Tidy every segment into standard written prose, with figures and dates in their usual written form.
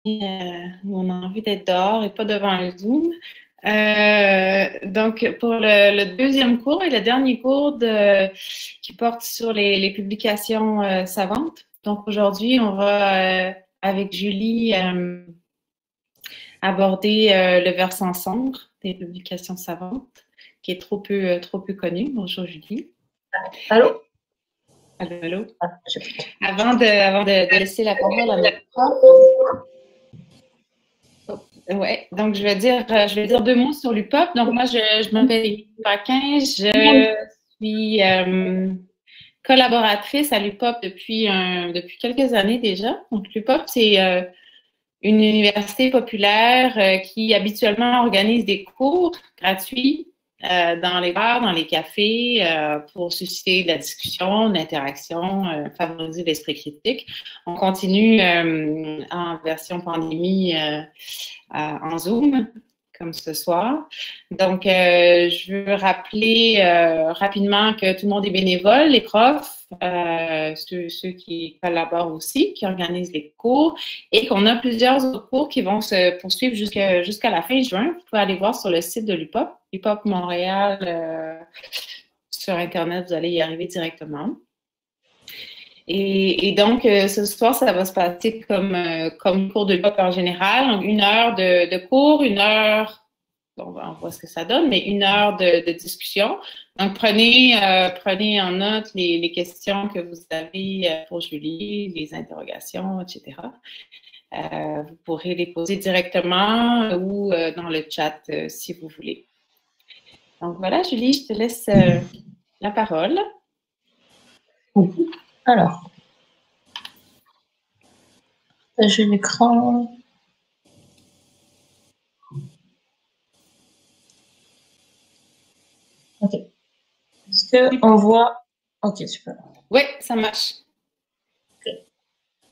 on a envie d'être dehors et pas devant un Zoom. Donc, pour le deuxième cours et le dernier cours qui porte sur les publications savantes. Donc, aujourd'hui, on va, avec Julie, aborder le versant sombre des publications savantes, qui est trop peu connu. Bonjour, Julie. Allô? Allô, allô. Ah, avant de laisser la parole à notre prof, ouais, donc je vais dire 2 mots sur l'UPOP. Donc moi, je m'appelle Émilie Paquin, je suis collaboratrice à l'UPOP depuis quelques années déjà. Donc l'UPOP, c'est une université populaire qui habituellement organise des cours gratuits dans les bars, dans les cafés, pour susciter de la discussion, de l'interaction, favoriser l'esprit critique. On continue en version pandémie en Zoom, comme ce soir. Donc, je veux rappeler rapidement que tout le monde est bénévole, les profs, ceux qui collaborent aussi, qui organisent les cours, et qu'on a plusieurs autres cours qui vont se poursuivre jusqu'à la fin juin. Vous pouvez aller voir sur le site de l'UPOP, l'UPOP Montréal, sur Internet, vous allez y arriver directement. Et donc, ce soir, ça va se passer comme cours de l'UPOP en général. Donc, 1 heure de cours, 1 heure, on voit ce que ça donne, mais 1 heure de discussion. Donc, prenez en note les questions que vous avez pour Julie, les interrogations, etc. Vous pourrez les poser directement ou dans le chat si vous voulez. Donc, voilà, Julie, je te laisse la parole. Alors, j'ai l'écran. Ok. Est-ce qu'on voit? Ok, super. Oui, ça marche. Okay.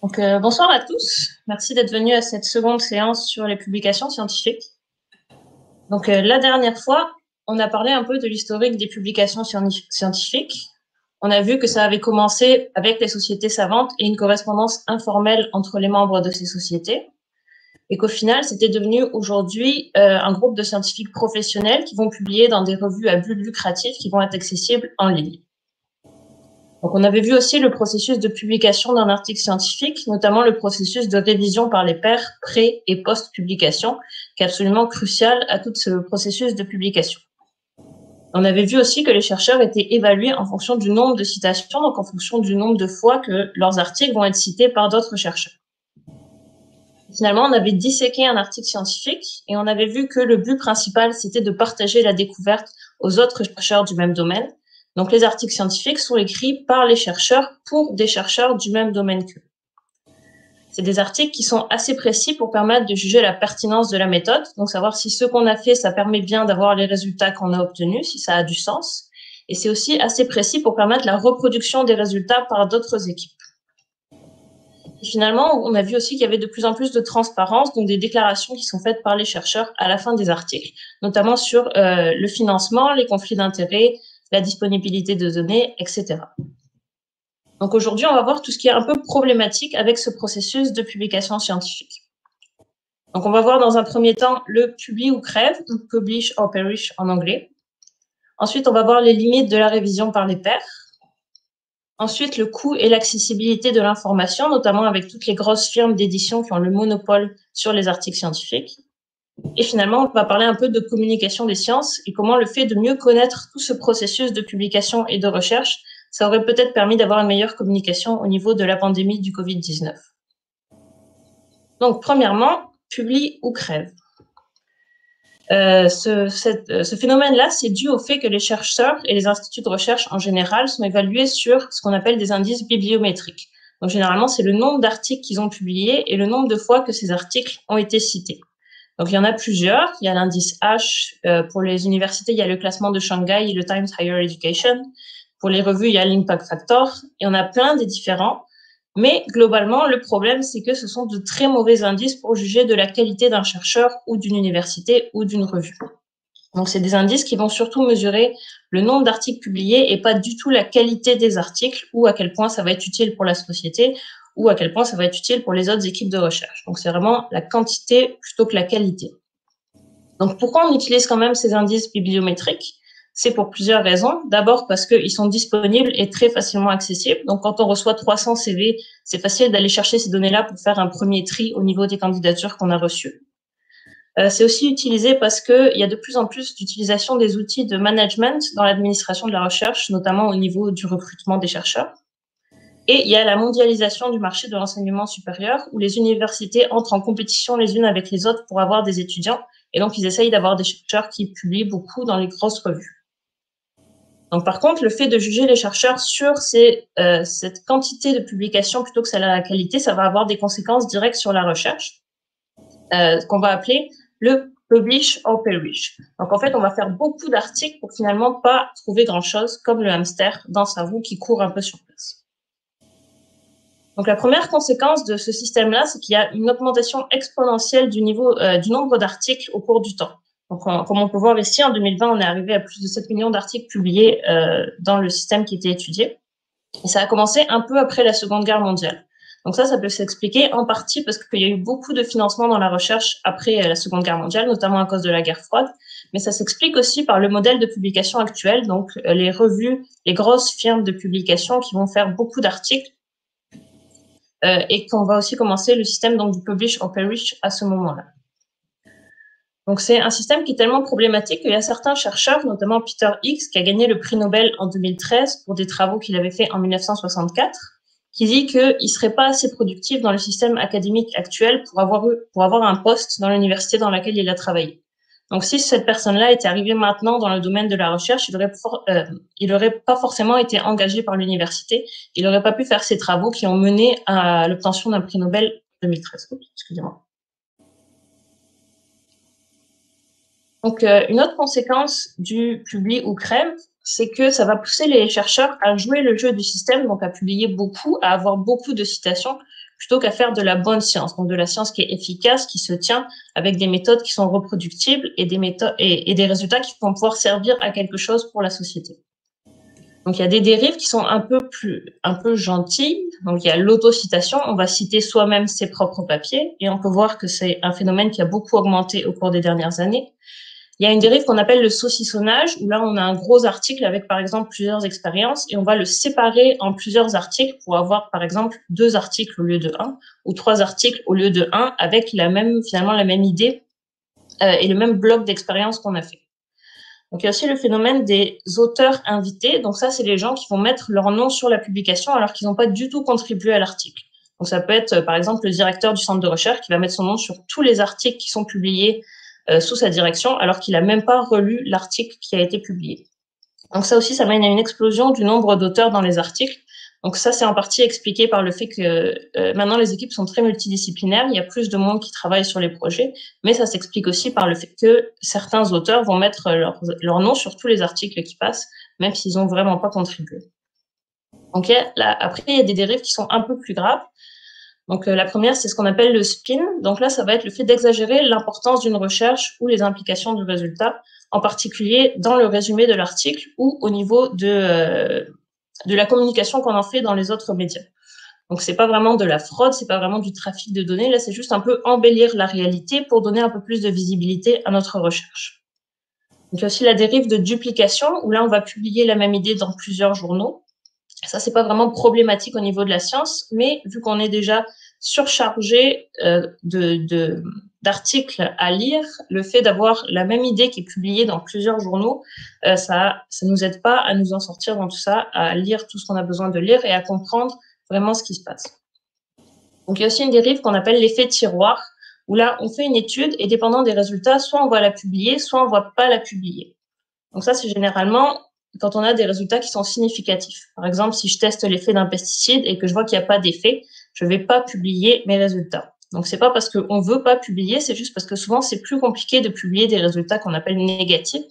Donc, bonsoir à tous. Merci d'être venus à cette seconde séance sur les publications scientifiques. Donc, la dernière fois, on a parlé un peu de l'historique des publications scientifiques. On a vu que ça avait commencé avec les sociétés savantes et une correspondance informelle entre les membres de ces sociétés. Et qu'au final, c'était devenu aujourd'hui un groupe de scientifiques professionnels qui vont publier dans des revues à but lucratif qui vont être accessibles en ligne. Donc, on avait vu aussi le processus de publication d'un article scientifique, notamment le processus de révision par les pairs pré- et post-publication, qui est absolument crucial à tout ce processus de publication. On avait vu aussi que les chercheurs étaient évalués en fonction du nombre de citations, donc en fonction du nombre de fois que leurs articles vont être cités par d'autres chercheurs. Finalement, on avait disséqué un article scientifique et on avait vu que le but principal, c'était de partager la découverte aux autres chercheurs du même domaine. Donc, les articles scientifiques sont écrits par les chercheurs pour des chercheurs du même domaine qu'eux. C'est des articles qui sont assez précis pour permettre de juger la pertinence de la méthode, donc savoir si ce qu'on a fait, ça permet bien d'avoir les résultats qu'on a obtenus, si ça a du sens. Et c'est aussi assez précis pour permettre la reproduction des résultats par d'autres équipes. Et finalement, on a vu aussi qu'il y avait de plus en plus de transparence, donc des déclarations qui sont faites par les chercheurs à la fin des articles, notamment sur le financement, les conflits d'intérêts, la disponibilité de données, etc. Donc aujourd'hui, on va voir tout ce qui est un peu problématique avec ce processus de publication scientifique. Donc on va voir dans un premier temps le publie ou crève, ou publish or perish en anglais. Ensuite, on va voir les limites de la révision par les pairs. Ensuite, le coût et l'accessibilité de l'information, notamment avec toutes les grosses firmes d'édition qui ont le monopole sur les articles scientifiques. Et finalement, on va parler un peu de communication des sciences et comment le fait de mieux connaître tout ce processus de publication et de recherche, ça aurait peut-être permis d'avoir une meilleure communication au niveau de la pandémie du Covid-19. Donc, premièrement, publie ou crève. Ce phénomène-là, c'est dû au fait que les chercheurs et les instituts de recherche en général sont évalués sur ce qu'on appelle des indices bibliométriques. Donc, généralement, c'est le nombre d'articles qu'ils ont publiés et le nombre de fois que ces articles ont été cités. Donc, il y en a plusieurs. Il y a l'indice H. Pour les universités, il y a le classement de Shanghai et le Times Higher Education. Pour les revues, il y a l'Impact Factor. Il y en a plein des différents. Mais globalement, le problème, c'est que ce sont de très mauvais indices pour juger de la qualité d'un chercheur ou d'une université ou d'une revue. Donc, c'est des indices qui vont surtout mesurer le nombre d'articles publiés et pas du tout la qualité des articles ou à quel point ça va être utile pour la société ou à quel point ça va être utile pour les autres équipes de recherche. Donc, c'est vraiment la quantité plutôt que la qualité. Donc, pourquoi on utilise quand même ces indices bibliométriques? C'est pour plusieurs raisons. D'abord parce qu'ils sont disponibles et très facilement accessibles. Donc, quand on reçoit 300 CV, c'est facile d'aller chercher ces données-là pour faire un premier tri au niveau des candidatures qu'on a reçues. C'est aussi utilisé parce qu'il y a de plus en plus d'utilisation des outils de management dans l'administration de la recherche, notamment au niveau du recrutement des chercheurs. Et il y a la mondialisation du marché de l'enseignement supérieur, où les universités entrent en compétition les unes avec les autres pour avoir des étudiants. Et donc, ils essayent d'avoir des chercheurs qui publient beaucoup dans les grosses revues. Donc, par contre, le fait de juger les chercheurs sur cette quantité de publications plutôt que sur la qualité, ça va avoir des conséquences directes sur la recherche, qu'on va appeler le publish or perish. Donc, en fait, on va faire beaucoup d'articles pour finalement pas trouver grand-chose, comme le hamster dans sa roue qui court un peu sur place. Donc, la première conséquence de ce système-là, c'est qu'il y a une augmentation exponentielle du nombre d'articles au cours du temps. Donc, comme on peut voir ici, en 2020, on est arrivé à plus de 7 millions d'articles publiés dans le système qui était étudié. Et ça a commencé un peu après la Seconde Guerre mondiale. Donc ça peut s'expliquer en partie parce qu'il y a eu beaucoup de financement dans la recherche après la Seconde Guerre mondiale, notamment à cause de la guerre froide. Mais ça s'explique aussi par le modèle de publication actuel, donc les revues, les grosses firmes de publication qui vont faire beaucoup d'articles et qu'on va aussi commencer le système donc, du publish or perish à ce moment-là. Donc, c'est un système qui est tellement problématique qu'il y a certains chercheurs, notamment Peter Higgs, qui a gagné le prix Nobel en 2013 pour des travaux qu'il avait fait en 1964, qui dit qu'il ne serait pas assez productif dans le système académique actuel pour avoir un poste dans l'université dans laquelle il a travaillé. Donc, si cette personne-là était arrivée maintenant dans le domaine de la recherche, il aurait pas forcément été engagé par l'université. Il n'aurait pas pu faire ces travaux qui ont mené à l'obtention d'un prix Nobel en 2013. Excusez-moi. Donc, une autre conséquence du publie ou crème, c'est que ça va pousser les chercheurs à jouer le jeu du système, donc à publier beaucoup, à avoir beaucoup de citations, plutôt qu'à faire de la bonne science, donc de la science qui est efficace, qui se tient avec des méthodes qui sont reproductibles et des résultats qui vont pouvoir servir à quelque chose pour la société. Donc, il y a des dérives qui sont un peu gentilles. Donc, il y a l'autocitation. On va citer soi-même ses propres papiers et on peut voir que c'est un phénomène qui a beaucoup augmenté au cours des dernières années. Il y a une dérive qu'on appelle le saucissonnage, où là, on a un gros article avec, par exemple, plusieurs expériences et on va le séparer en plusieurs articles pour avoir, par exemple, 2 articles au lieu de 1 ou 3 articles au lieu de 1 avec finalement la même idée et le même bloc d'expérience qu'on a fait. Donc, il y a aussi le phénomène des auteurs invités. Donc, ça, c'est les gens qui vont mettre leur nom sur la publication alors qu'ils n'ont pas du tout contribué à l'article. Donc, ça peut être, par exemple, le directeur du centre de recherche qui va mettre son nom sur tous les articles qui sont publiés sous sa direction, alors qu'il n'a même pas relu l'article qui a été publié. Donc ça aussi, ça mène à une explosion du nombre d'auteurs dans les articles. Donc ça, c'est en partie expliqué par le fait que maintenant, les équipes sont très multidisciplinaires, il y a plus de monde qui travaille sur les projets, mais ça s'explique aussi par le fait que certains auteurs vont mettre leur nom sur tous les articles qui passent, même s'ils n'ont vraiment pas contribué. Donc après, il y a des dérives qui sont un peu plus graves. Donc, la première, c'est ce qu'on appelle le spin. Donc là, ça va être le fait d'exagérer l'importance d'une recherche ou les implications du résultat, en particulier dans le résumé de l'article ou au niveau de la communication qu'on en fait dans les autres médias. Donc, c'est pas vraiment de la fraude, c'est pas vraiment du trafic de données. Là, c'est juste un peu embellir la réalité pour donner un peu plus de visibilité à notre recherche. Donc, il y a aussi la dérive de duplication, où là, on va publier la même idée dans plusieurs journaux. Ça, c'est pas vraiment problématique au niveau de la science, mais vu qu'on est déjà surchargé d'articles à lire, le fait d'avoir la même idée qui est publiée dans plusieurs journaux, ça nous aide pas à nous en sortir dans tout ça, à lire tout ce qu'on a besoin de lire et à comprendre vraiment ce qui se passe. Donc, il y a aussi une dérive qu'on appelle l'effet tiroir, où là, on fait une étude et dépendant des résultats, soit on va la publier, soit on va pas la publier. Donc ça, c'est généralement quand on a des résultats qui sont significatifs. Par exemple, si je teste l'effet d'un pesticide et que je vois qu'il n'y a pas d'effet, je ne vais pas publier mes résultats. Donc, c'est pas parce qu'on ne veut pas publier, c'est juste parce que souvent, c'est plus compliqué de publier des résultats qu'on appelle négatifs,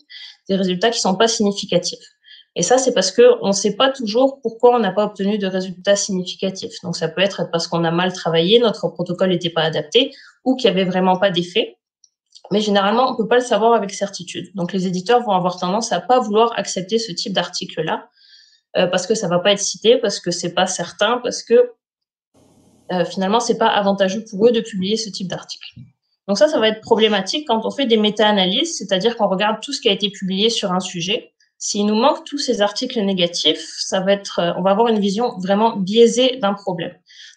des résultats qui ne sont pas significatifs. Et ça, c'est parce qu'on ne sait pas toujours pourquoi on n'a pas obtenu de résultats significatifs. Donc, ça peut être parce qu'on a mal travaillé, notre protocole n'était pas adapté ou qu'il n'y avait vraiment pas d'effet. Mais généralement, on ne peut pas le savoir avec certitude. Donc, les éditeurs vont avoir tendance à pas vouloir accepter ce type d'article-là parce que ça va pas être cité, parce que c'est pas certain, parce que finalement, c'est pas avantageux pour eux de publier ce type d'article. Donc ça va être problématique quand on fait des méta-analyses, c'est-à-dire qu'on regarde tout ce qui a été publié sur un sujet. S'il nous manque tous ces articles négatifs, on va avoir une vision vraiment biaisée d'un problème.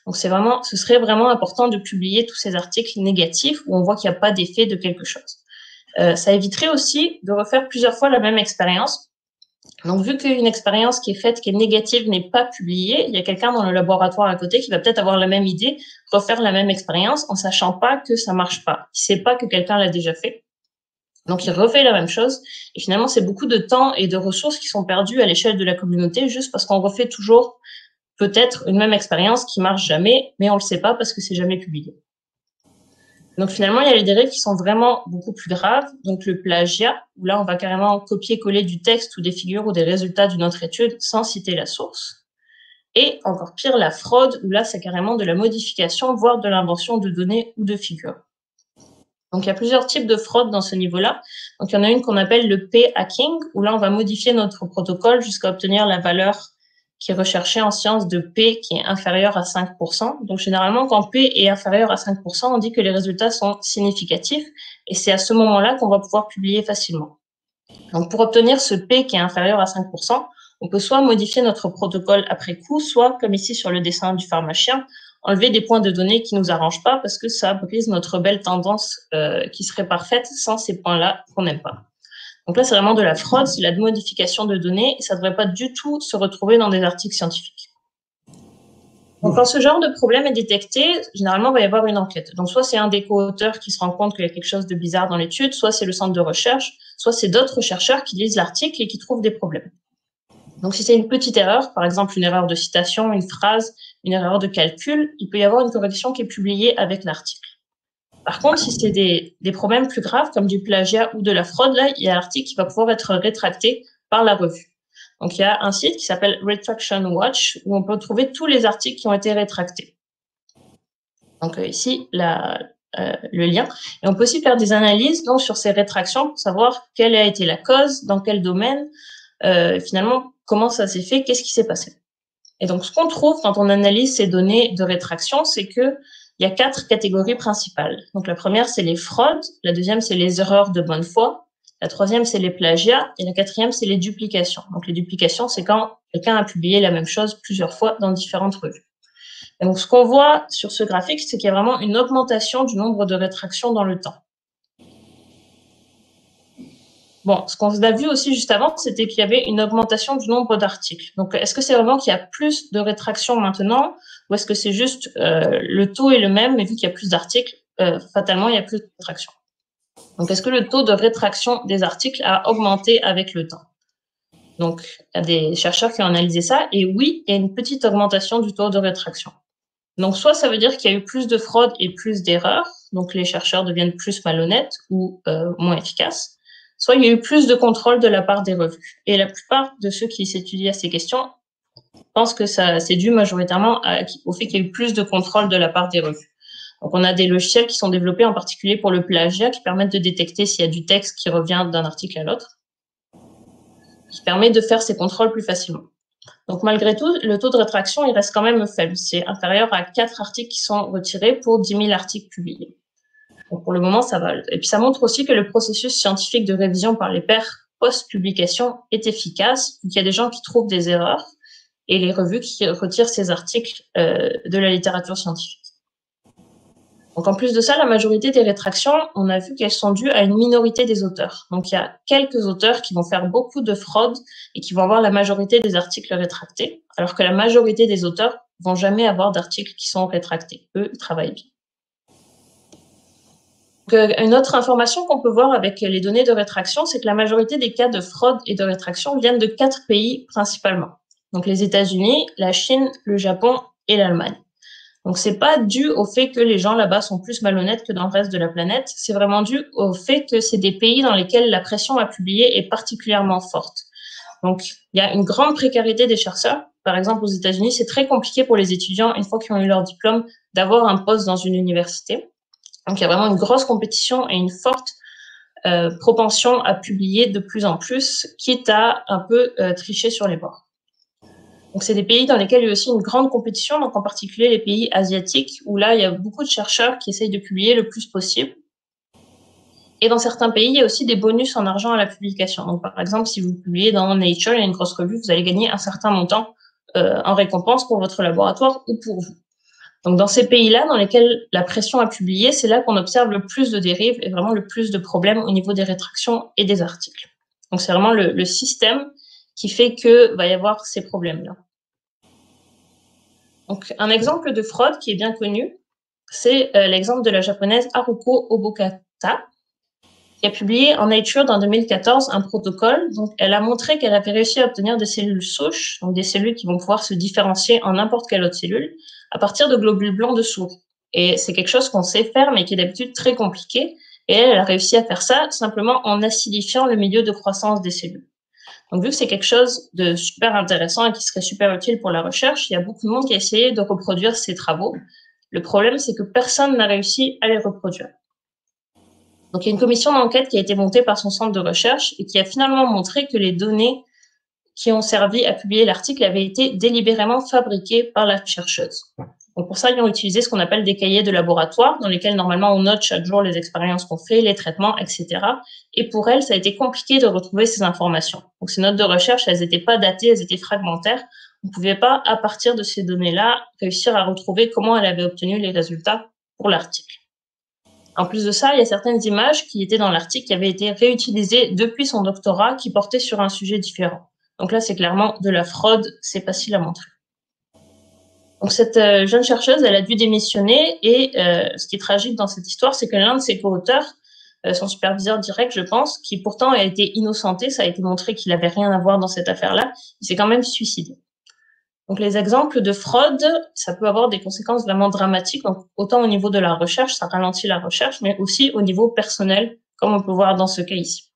Donc ce serait vraiment important de publier tous ces articles négatifs où on voit qu'il n'y a pas d'effet de quelque chose. Ça éviterait aussi de refaire plusieurs fois la même expérience. Donc, vu qu'une expérience qui est faite, qui est négative, n'est pas publiée, il y a quelqu'un dans le laboratoire à côté qui va peut-être avoir la même idée, refaire la même expérience en sachant pas que ça marche pas. Il sait pas que quelqu'un l'a déjà fait. Donc, il refait la même chose. Et finalement, c'est beaucoup de temps et de ressources qui sont perdues à l'échelle de la communauté juste parce qu'on refait toujours peut-être une même expérience qui marche jamais, mais on le sait pas parce que c'est jamais publié. Donc finalement, il y a les dérives qui sont vraiment beaucoup plus graves. Donc le plagiat, où là, on va carrément copier-coller du texte ou des figures ou des résultats d'une autre étude sans citer la source. Et encore pire, la fraude, où là, c'est carrément de la modification, voire de l'invention de données ou de figures. Donc il y a plusieurs types de fraude dans ce niveau-là. Donc il y en a une qu'on appelle le p-hacking, où là, on va modifier notre protocole jusqu'à obtenir la valeur qui est recherchée en sciences de P qui est inférieure à 5%. Donc, généralement, quand P est inférieur à 5%, on dit que les résultats sont significatifs et c'est à ce moment-là qu'on va pouvoir publier facilement. Donc, pour obtenir ce P qui est inférieur à 5%, on peut soit modifier notre protocole après coup, soit, comme ici sur le dessin du pharmacien, enlever des points de données qui nous arrangent pas parce que ça brise notre belle tendance qui serait parfaite sans ces points-là qu'on n'aime pas. Donc là, c'est vraiment de la fraude, c'est la modification de données et ça ne devrait pas du tout se retrouver dans des articles scientifiques. Donc, quand ce genre de problème est détecté, généralement, il va y avoir une enquête. Donc, soit c'est un des co-auteurs qui se rend compte qu'il y a quelque chose de bizarre dans l'étude, soit c'est le centre de recherche, soit c'est d'autres chercheurs qui lisent l'article et qui trouvent des problèmes. Donc, si c'est une petite erreur, par exemple une erreur de citation, une phrase, une erreur de calcul, il peut y avoir une correction qui est publiée avec l'article. Par contre, si c'est des problèmes plus graves, comme du plagiat ou de la fraude, là, il y a l'article qui va pouvoir être rétracté par la revue. Donc, il y a un site qui s'appelle Retraction Watch, où on peut trouver tous les articles qui ont été rétractés. Donc, ici, le lien. Et on peut aussi faire des analyses donc, sur ces rétractions pour savoir quelle a été la cause, dans quel domaine, finalement, comment ça s'est fait, qu'est-ce qui s'est passé. Et donc, ce qu'on trouve quand on analyse ces données de rétraction, c'est que il y a 4 catégories principales. Donc, la première, c'est les fraudes. La deuxième, c'est les erreurs de bonne foi. La troisième, c'est les plagiats. Et la quatrième, c'est les duplications. Donc, les duplications, c'est quand quelqu'un a publié la même chose plusieurs fois dans différentes revues. Et donc, ce qu'on voit sur ce graphique, c'est qu'il y a vraiment une augmentation du nombre de rétractions dans le temps. Bon, ce qu'on a vu aussi juste avant, c'était qu'il y avait une augmentation du nombre d'articles. Donc, est-ce que c'est vraiment qu'il y a plus de rétractions maintenant ou est-ce que c'est juste le taux est le même, mais vu qu'il y a plus d'articles, fatalement, il y a plus de rétractions. Donc, est-ce que le taux de rétraction des articles a augmenté avec le temps? Donc, il y a des chercheurs qui ont analysé ça et oui, il y a une petite augmentation du taux de rétraction. Donc, soit ça veut dire qu'il y a eu plus de fraude et plus d'erreurs, donc les chercheurs deviennent plus malhonnêtes ou moins efficaces, soit il y a eu plus de contrôle de la part des revues. Et la plupart de ceux qui s'étudient à ces questions pensent que c'est dû majoritairement au fait qu'il y a eu plus de contrôle de la part des revues. Donc, on a des logiciels qui sont développés en particulier pour le plagiat qui permettent de détecter s'il y a du texte qui revient d'un article à l'autre, qui permet de faire ces contrôles plus facilement. Donc, malgré tout, le taux de rétraction, il reste quand même faible. C'est inférieur à 4 articles qui sont retirés pour 10 000 articles publiés. Donc, pour le moment, ça va. Et puis, ça montre aussi que le processus scientifique de révision par les pairs post-publication est efficace, qu'il y a des gens qui trouvent des erreurs et les revues qui retirent ces articles de la littérature scientifique. Donc, en plus de ça, la majorité des rétractions, on a vu qu'elles sont dues à une minorité des auteurs. Donc, il y a quelques auteurs qui vont faire beaucoup de fraude et qui vont avoir la majorité des articles rétractés, alors que la majorité des auteurs vont jamais avoir d'articles qui sont rétractés. Eux, ils travaillent bien. Donc, une autre information qu'on peut voir avec les données de rétraction, c'est que la majorité des cas de fraude et de rétraction viennent de 4 pays principalement. Donc, les États-Unis, la Chine, le Japon et l'Allemagne. Donc, c'est pas dû au fait que les gens là-bas sont plus malhonnêtes que dans le reste de la planète. C'est vraiment dû au fait que c'est des pays dans lesquels la pression à publier est particulièrement forte. Donc, il y a une grande précarité des chercheurs. Par exemple, aux États-Unis, c'est très compliqué pour les étudiants, une fois qu'ils ont eu leur diplôme, d'avoir un poste dans une université. Donc, il y a vraiment une grosse compétition et une forte propension à publier de plus en plus, quitte à un peu tricher sur les bords. Donc, c'est des pays dans lesquels il y a aussi une grande compétition, donc en particulier les pays asiatiques, où là, il y a beaucoup de chercheurs qui essayent de publier le plus possible. Et dans certains pays, il y a aussi des bonus en argent à la publication. Donc, par exemple, si vous publiez dans Nature, il y a une grosse revue, vous allez gagner un certain montant en récompense pour votre laboratoire ou pour vous. Donc, dans ces pays-là, dans lesquels la pression à publier, c'est là qu'on observe le plus de dérives et vraiment le plus de problèmes au niveau des rétractions et des articles. Donc, c'est vraiment le système qui fait que va y avoir ces problèmes-là. Donc, un exemple de fraude qui est bien connu, c'est l'exemple de la japonaise Haruko Obokata, qui a publié en Nature dans 2014 un protocole. Donc, elle a montré qu'elle avait réussi à obtenir des cellules souches, donc des cellules qui vont pouvoir se différencier en n'importe quelle autre cellule, à partir de globules blancs de souris. Et c'est quelque chose qu'on sait faire, mais qui est d'habitude très compliqué. Et elle a réussi à faire ça simplement en acidifiant le milieu de croissance des cellules. Donc, vu que c'est quelque chose de super intéressant et qui serait super utile pour la recherche, il y a beaucoup de monde qui a essayé de reproduire ces travaux. Le problème, c'est que personne n'a réussi à les reproduire. Donc, il y a une commission d'enquête qui a été montée par son centre de recherche et qui a finalement montré que les données qui ont servi à publier l'article avaient été délibérément fabriquées par la chercheuse. Donc, pour ça, ils ont utilisé ce qu'on appelle des cahiers de laboratoire dans lesquels, normalement, on note chaque jour les expériences qu'on fait, les traitements, etc. Et pour elle, ça a été compliqué de retrouver ces informations. Donc, ces notes de recherche, elles n'étaient pas datées, elles étaient fragmentaires. On ne pouvait pas, à partir de ces données-là, réussir à retrouver comment elle avait obtenu les résultats pour l'article. En plus de ça, il y a certaines images qui étaient dans l'article qui avaient été réutilisées depuis son doctorat qui portaient sur un sujet différent. Donc là, c'est clairement de la fraude, c'est facile à montrer. Donc cette jeune chercheuse, elle a dû démissionner et ce qui est tragique dans cette histoire, c'est que l'un de ses co-auteurs, son superviseur direct, je pense, qui pourtant a été innocenté, ça a été montré qu'il n'avait rien à voir dans cette affaire-là, il s'est quand même suicidé. Donc, les exemples de fraude, ça peut avoir des conséquences vraiment dramatiques. Donc, autant au niveau de la recherche, ça ralentit la recherche, mais aussi au niveau personnel, comme on peut voir dans ce cas ici.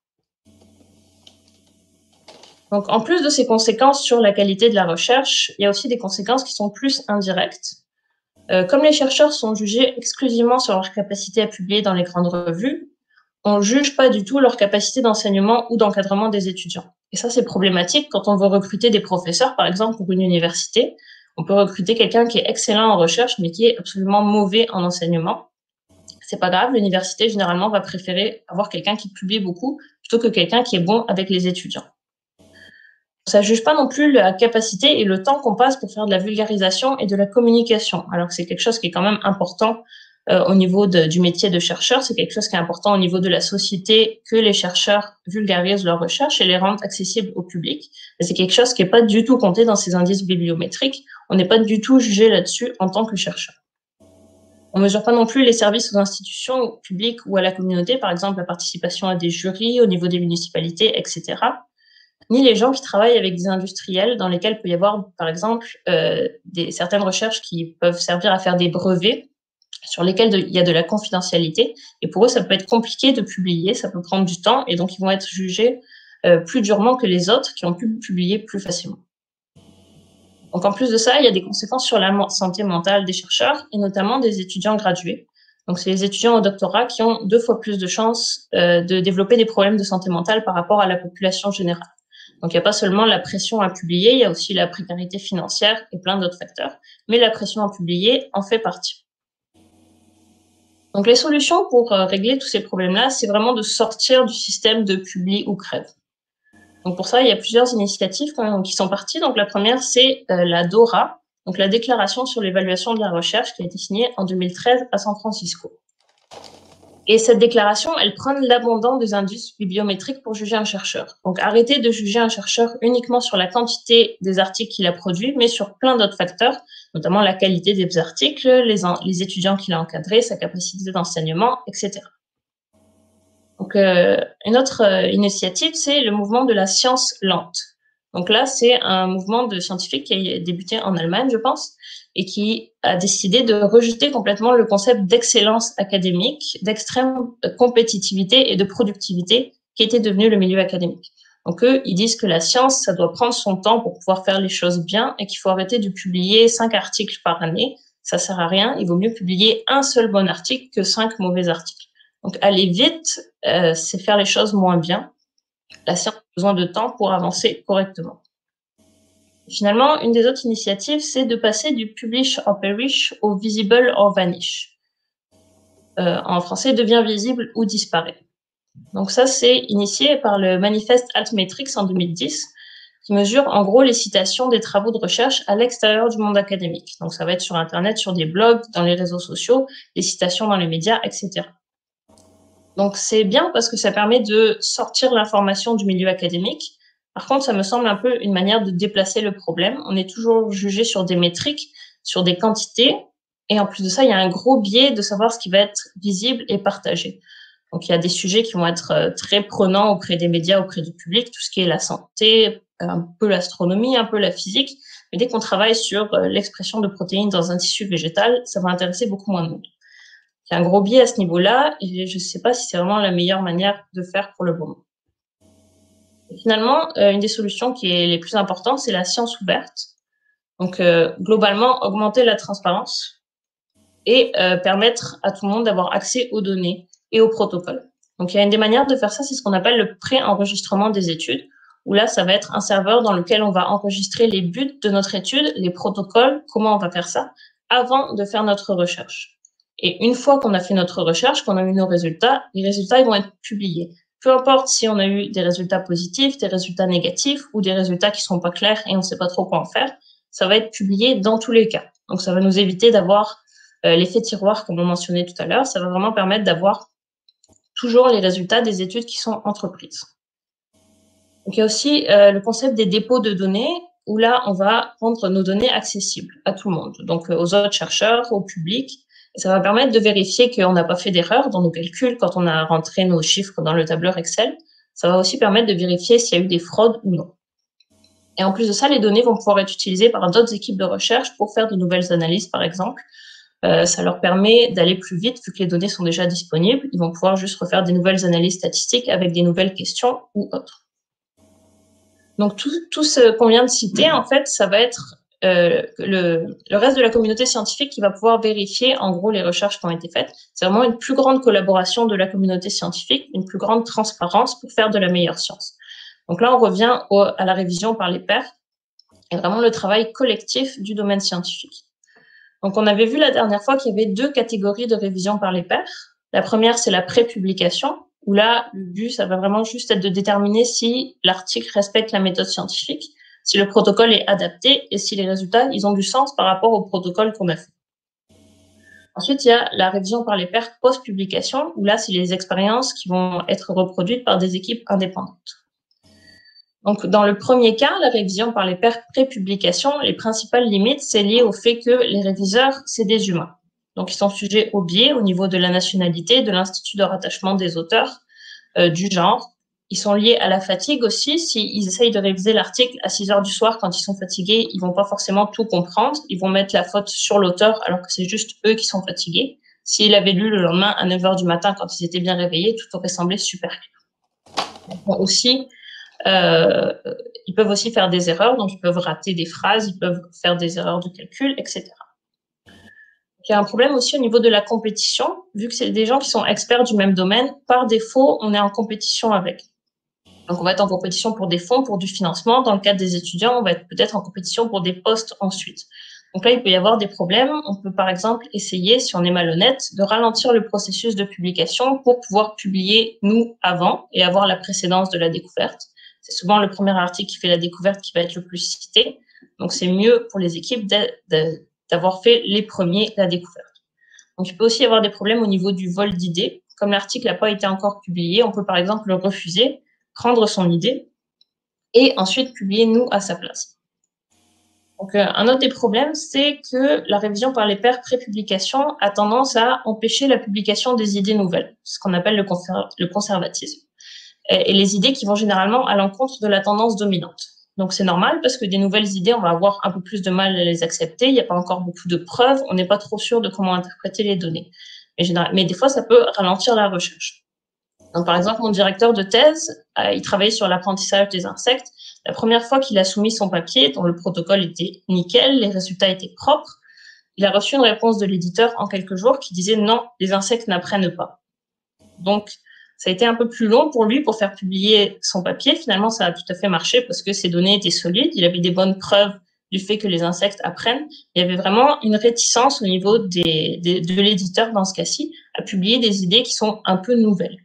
Donc, en plus de ces conséquences sur la qualité de la recherche, il y a aussi des conséquences qui sont plus indirectes. Comme les chercheurs sont jugés exclusivement sur leur capacité à publier dans les grandes revues, on ne juge pas du tout leur capacité d'enseignement ou d'encadrement des étudiants. Et ça, c'est problématique quand on veut recruter des professeurs, par exemple, pour une université. On peut recruter quelqu'un qui est excellent en recherche, mais qui est absolument mauvais en enseignement. C'est pas grave, l'université, généralement, va préférer avoir quelqu'un qui publie beaucoup plutôt que quelqu'un qui est bon avec les étudiants. Ça ne juge pas non plus la capacité et le temps qu'on passe pour faire de la vulgarisation et de la communication, alors que c'est quelque chose qui est quand même important au niveau du métier de chercheur. C'est quelque chose qui est important au niveau de la société, que les chercheurs vulgarisent leurs recherches et les rendent accessibles au public. Mais c'est quelque chose qui n'est pas du tout compté dans ces indices bibliométriques. On n'est pas du tout jugé là-dessus en tant que chercheur. On ne mesure pas non plus les services aux institutions publiques ou à la communauté, par exemple la participation à des jurys au niveau des municipalités, etc. Ni les gens qui travaillent avec des industriels dans lesquels il peut y avoir, par exemple, certaines recherches qui peuvent servir à faire des brevets sur lesquels il y a de la confidentialité. Et pour eux, ça peut être compliqué de publier, ça peut prendre du temps, et donc ils vont être jugés plus durement que les autres qui ont pu publier plus facilement. Donc en plus de ça, il y a des conséquences sur la santé mentale des chercheurs, et notamment des étudiants gradués. Donc c'est les étudiants au doctorat qui ont 2 fois plus de chances de développer des problèmes de santé mentale par rapport à la population générale. Donc, il n'y a pas seulement la pression à publier, il y a aussi la précarité financière et plein d'autres facteurs. Mais la pression à publier en fait partie. Donc, les solutions pour régler tous ces problèmes-là, c'est vraiment de sortir du système de publie ou crève. Donc, pour ça, il y a plusieurs initiatives qui sont parties. Donc, la première, c'est la DORA, donc la Déclaration sur l'évaluation de la recherche, qui a été signée en 2013 à San Francisco. Et cette déclaration, elle prend l'abondance des indices bibliométriques pour juger un chercheur. Donc, arrêtez de juger un chercheur uniquement sur la quantité des articles qu'il a produits, mais sur plein d'autres facteurs, notamment la qualité des articles, les étudiants qu'il a encadrés, sa capacité d'enseignement, etc. Donc, une autre initiative, c'est le mouvement de la science lente. Donc là, c'est un mouvement de scientifiques qui a débuté en Allemagne, je pense, et qui a décidé de rejeter complètement le concept d'excellence académique, d'extrême compétitivité et de productivité qui était devenu le milieu académique. Donc eux, ils disent que la science, ça doit prendre son temps pour pouvoir faire les choses bien et qu'il faut arrêter de publier 5 articles par année. Ça sert à rien. Il vaut mieux publier un seul bon article que 5 mauvais articles. Donc aller vite, c'est faire les choses moins bien. La science a besoin de temps pour avancer correctement. Finalement, une des autres initiatives, c'est de passer du publish or perish au visible or vanish. En français, devient visible ou disparaît. Donc ça, c'est initié par le manifeste Altmetrics en 2010, qui mesure en gros les citations des travaux de recherche à l'extérieur du monde académique. Donc ça va être sur Internet, sur des blogs, dans les réseaux sociaux, les citations dans les médias, etc. Donc c'est bien parce que ça permet de sortir l'information du milieu académique. Par contre, ça me semble un peu une manière de déplacer le problème. On est toujours jugé sur des métriques, sur des quantités, et en plus de ça, il y a un gros biais de savoir ce qui va être visible et partagé. Donc il y a des sujets qui vont être très prenants auprès des médias, auprès du public, tout ce qui est la santé, un peu l'astronomie, un peu la physique. Mais dès qu'on travaille sur l'expression de protéines dans un tissu végétal, ça va intéresser beaucoup moins de monde. Il y a un gros biais à ce niveau-là, et je ne sais pas si c'est vraiment la meilleure manière de faire pour le moment. Et finalement, une des solutions qui est les plus importantes, c'est la science ouverte. Donc, globalement, augmenter la transparence et permettre à tout le monde d'avoir accès aux données et aux protocoles. Donc, il y a une des manières de faire ça, c'est ce qu'on appelle le pré-enregistrement des études, où là, ça va être un serveur dans lequel on va enregistrer les buts de notre étude, les protocoles, comment on va faire ça, avant de faire notre recherche. Et une fois qu'on a fait notre recherche, qu'on a eu nos résultats, les résultats ils vont être publiés. Peu importe si on a eu des résultats positifs, des résultats négatifs ou des résultats qui sont pas clairs et on ne sait pas trop quoi en faire, ça va être publié dans tous les cas. Donc ça va nous éviter d'avoir l'effet tiroir comme on mentionnait tout à l'heure. Ça va vraiment permettre d'avoir toujours les résultats des études qui sont entreprises. Donc il y a aussi le concept des dépôts de données où là on va rendre nos données accessibles à tout le monde, donc aux autres chercheurs, au public. Et ça va permettre de vérifier qu'on n'a pas fait d'erreur dans nos calculs quand on a rentré nos chiffres dans le tableur Excel. Ça va aussi permettre de vérifier s'il y a eu des fraudes ou non. Et en plus de ça, les données vont pouvoir être utilisées par d'autres équipes de recherche pour faire de nouvelles analyses, par exemple. Ça leur permet d'aller plus vite vu que les données sont déjà disponibles. Ils vont pouvoir juste refaire des nouvelles analyses statistiques avec des nouvelles questions ou autres. Donc tout ce qu'on vient de citer, en fait, ça va être le reste de la communauté scientifique qui va pouvoir vérifier en gros les recherches qui ont été faites. C'est vraiment une plus grande collaboration de la communauté scientifique, une plus grande transparence pour faire de la meilleure science. Donc là, on revient à la révision par les pairs et vraiment le travail collectif du domaine scientifique. Donc on avait vu la dernière fois qu'il y avait 2 catégories de révision par les pairs. La première, c'est la pré-publication, où là, le but, ça va vraiment juste être de déterminer si l'article respecte la méthode scientifique, si le protocole est adapté et si les résultats, ils ont du sens par rapport au protocole qu'on a fait. Ensuite, il y a la révision par les pairs post-publication, où là, c'est les expériences qui vont être reproduites par des équipes indépendantes. Donc, dans le premier cas, la révision par les pairs pré-publication, les principales limites, c'est lié au fait que les réviseurs, c'est des humains. Donc, ils sont sujets au biais au niveau de la nationalité, de l'institut de rattachement des auteurs, du genre. Ils sont liés à la fatigue aussi. S'ils essayent de réviser l'article à 6 heures du soir quand ils sont fatigués, ils vont pas forcément tout comprendre. Ils vont mettre la faute sur l'auteur alors que c'est juste eux qui sont fatigués. S'ils avaient lu le lendemain à 9 heures du matin quand ils étaient bien réveillés, tout aurait semblé super clair. Bon, aussi, ils peuvent aussi faire des erreurs, donc ils peuvent rater des phrases, ils peuvent faire des erreurs de calcul, etc. Il y a un problème aussi au niveau de la compétition, vu que c'est des gens qui sont experts du même domaine, par défaut, on est en compétition avec. Donc, on va être en compétition pour des fonds, pour du financement. Dans le cadre des étudiants, on va être peut-être en compétition pour des postes ensuite. Donc là, il peut y avoir des problèmes. On peut, par exemple, essayer, si on est malhonnête, de ralentir le processus de publication pour pouvoir publier, nous, avant et avoir la précédence de la découverte. C'est souvent le premier article qui fait la découverte qui va être le plus cité. Donc, c'est mieux pour les équipes d'avoir fait les premiers la découverte. Donc, il peut aussi y avoir des problèmes au niveau du vol d'idées. Comme l'article n'a pas été encore publié, on peut, par exemple, le refuser, prendre son idée et ensuite publier, nous, à sa place. Donc, un autre des problèmes, c'est que la révision par les pairs pré-publication a tendance à empêcher la publication des idées nouvelles, ce qu'on appelle le conservatisme, et les idées qui vont généralement à l'encontre de la tendance dominante. Donc, c'est normal parce que des nouvelles idées, on va avoir un peu plus de mal à les accepter. Il n'y a pas encore beaucoup de preuves. On n'est pas trop sûr de comment interpréter les données. Mais des fois, ça peut ralentir la recherche. Donc, par exemple, mon directeur de thèse, il travaillait sur l'apprentissage des insectes. La première fois qu'il a soumis son papier, dont le protocole était nickel, les résultats étaient propres, il a reçu une réponse de l'éditeur en quelques jours qui disait non, les insectes n'apprennent pas. Donc, Ça a été un peu plus long pour lui pour faire publier son papier. Finalement, ça a tout à fait marché parce que ses données étaient solides. Il avait des bonnes preuves du fait que les insectes apprennent. Il y avait vraiment une réticence au niveau de l'éditeur, dans ce cas-ci, à publier des idées qui sont un peu nouvelles.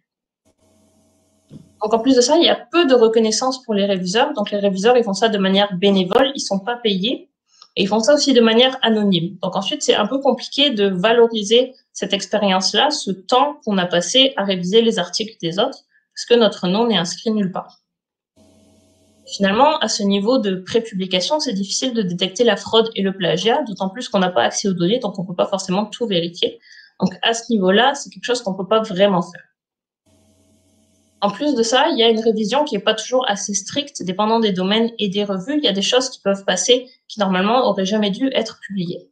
Donc, en plus de ça, il y a peu de reconnaissance pour les réviseurs. Donc, les réviseurs, ils font ça de manière bénévole, ils sont pas payés. Et ils font ça aussi de manière anonyme. Donc, ensuite, c'est un peu compliqué de valoriser cette expérience-là, ce temps qu'on a passé à réviser les articles des autres, parce que notre nom n'est inscrit nulle part. Finalement, à ce niveau de pré-publication, c'est difficile de détecter la fraude et le plagiat, d'autant plus qu'on n'a pas accès aux données, donc on ne peut pas forcément tout vérifier. Donc, à ce niveau-là, c'est quelque chose qu'on ne peut pas vraiment faire. En plus de ça, il y a une révision qui n'est pas toujours assez stricte, dépendant des domaines et des revues. Il y a des choses qui peuvent passer qui, normalement, n'auraient jamais dû être publiées.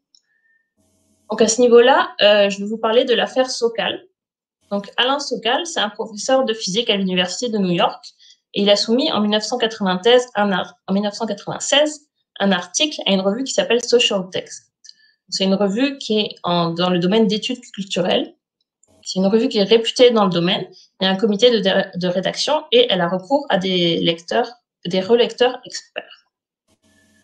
Donc, à ce niveau-là, je vais vous parler de l'affaire Sokal. Donc, Alain Sokal, c'est un professeur de physique à l'Université de New York. Et il a soumis en 1996 un article à une revue qui s'appelle Social Text. C'est une revue qui est dans le domaine d'études culturelles. C'est une revue qui est réputée dans le domaine. Il y a un comité de rédaction et elle a recours à des relecteurs experts.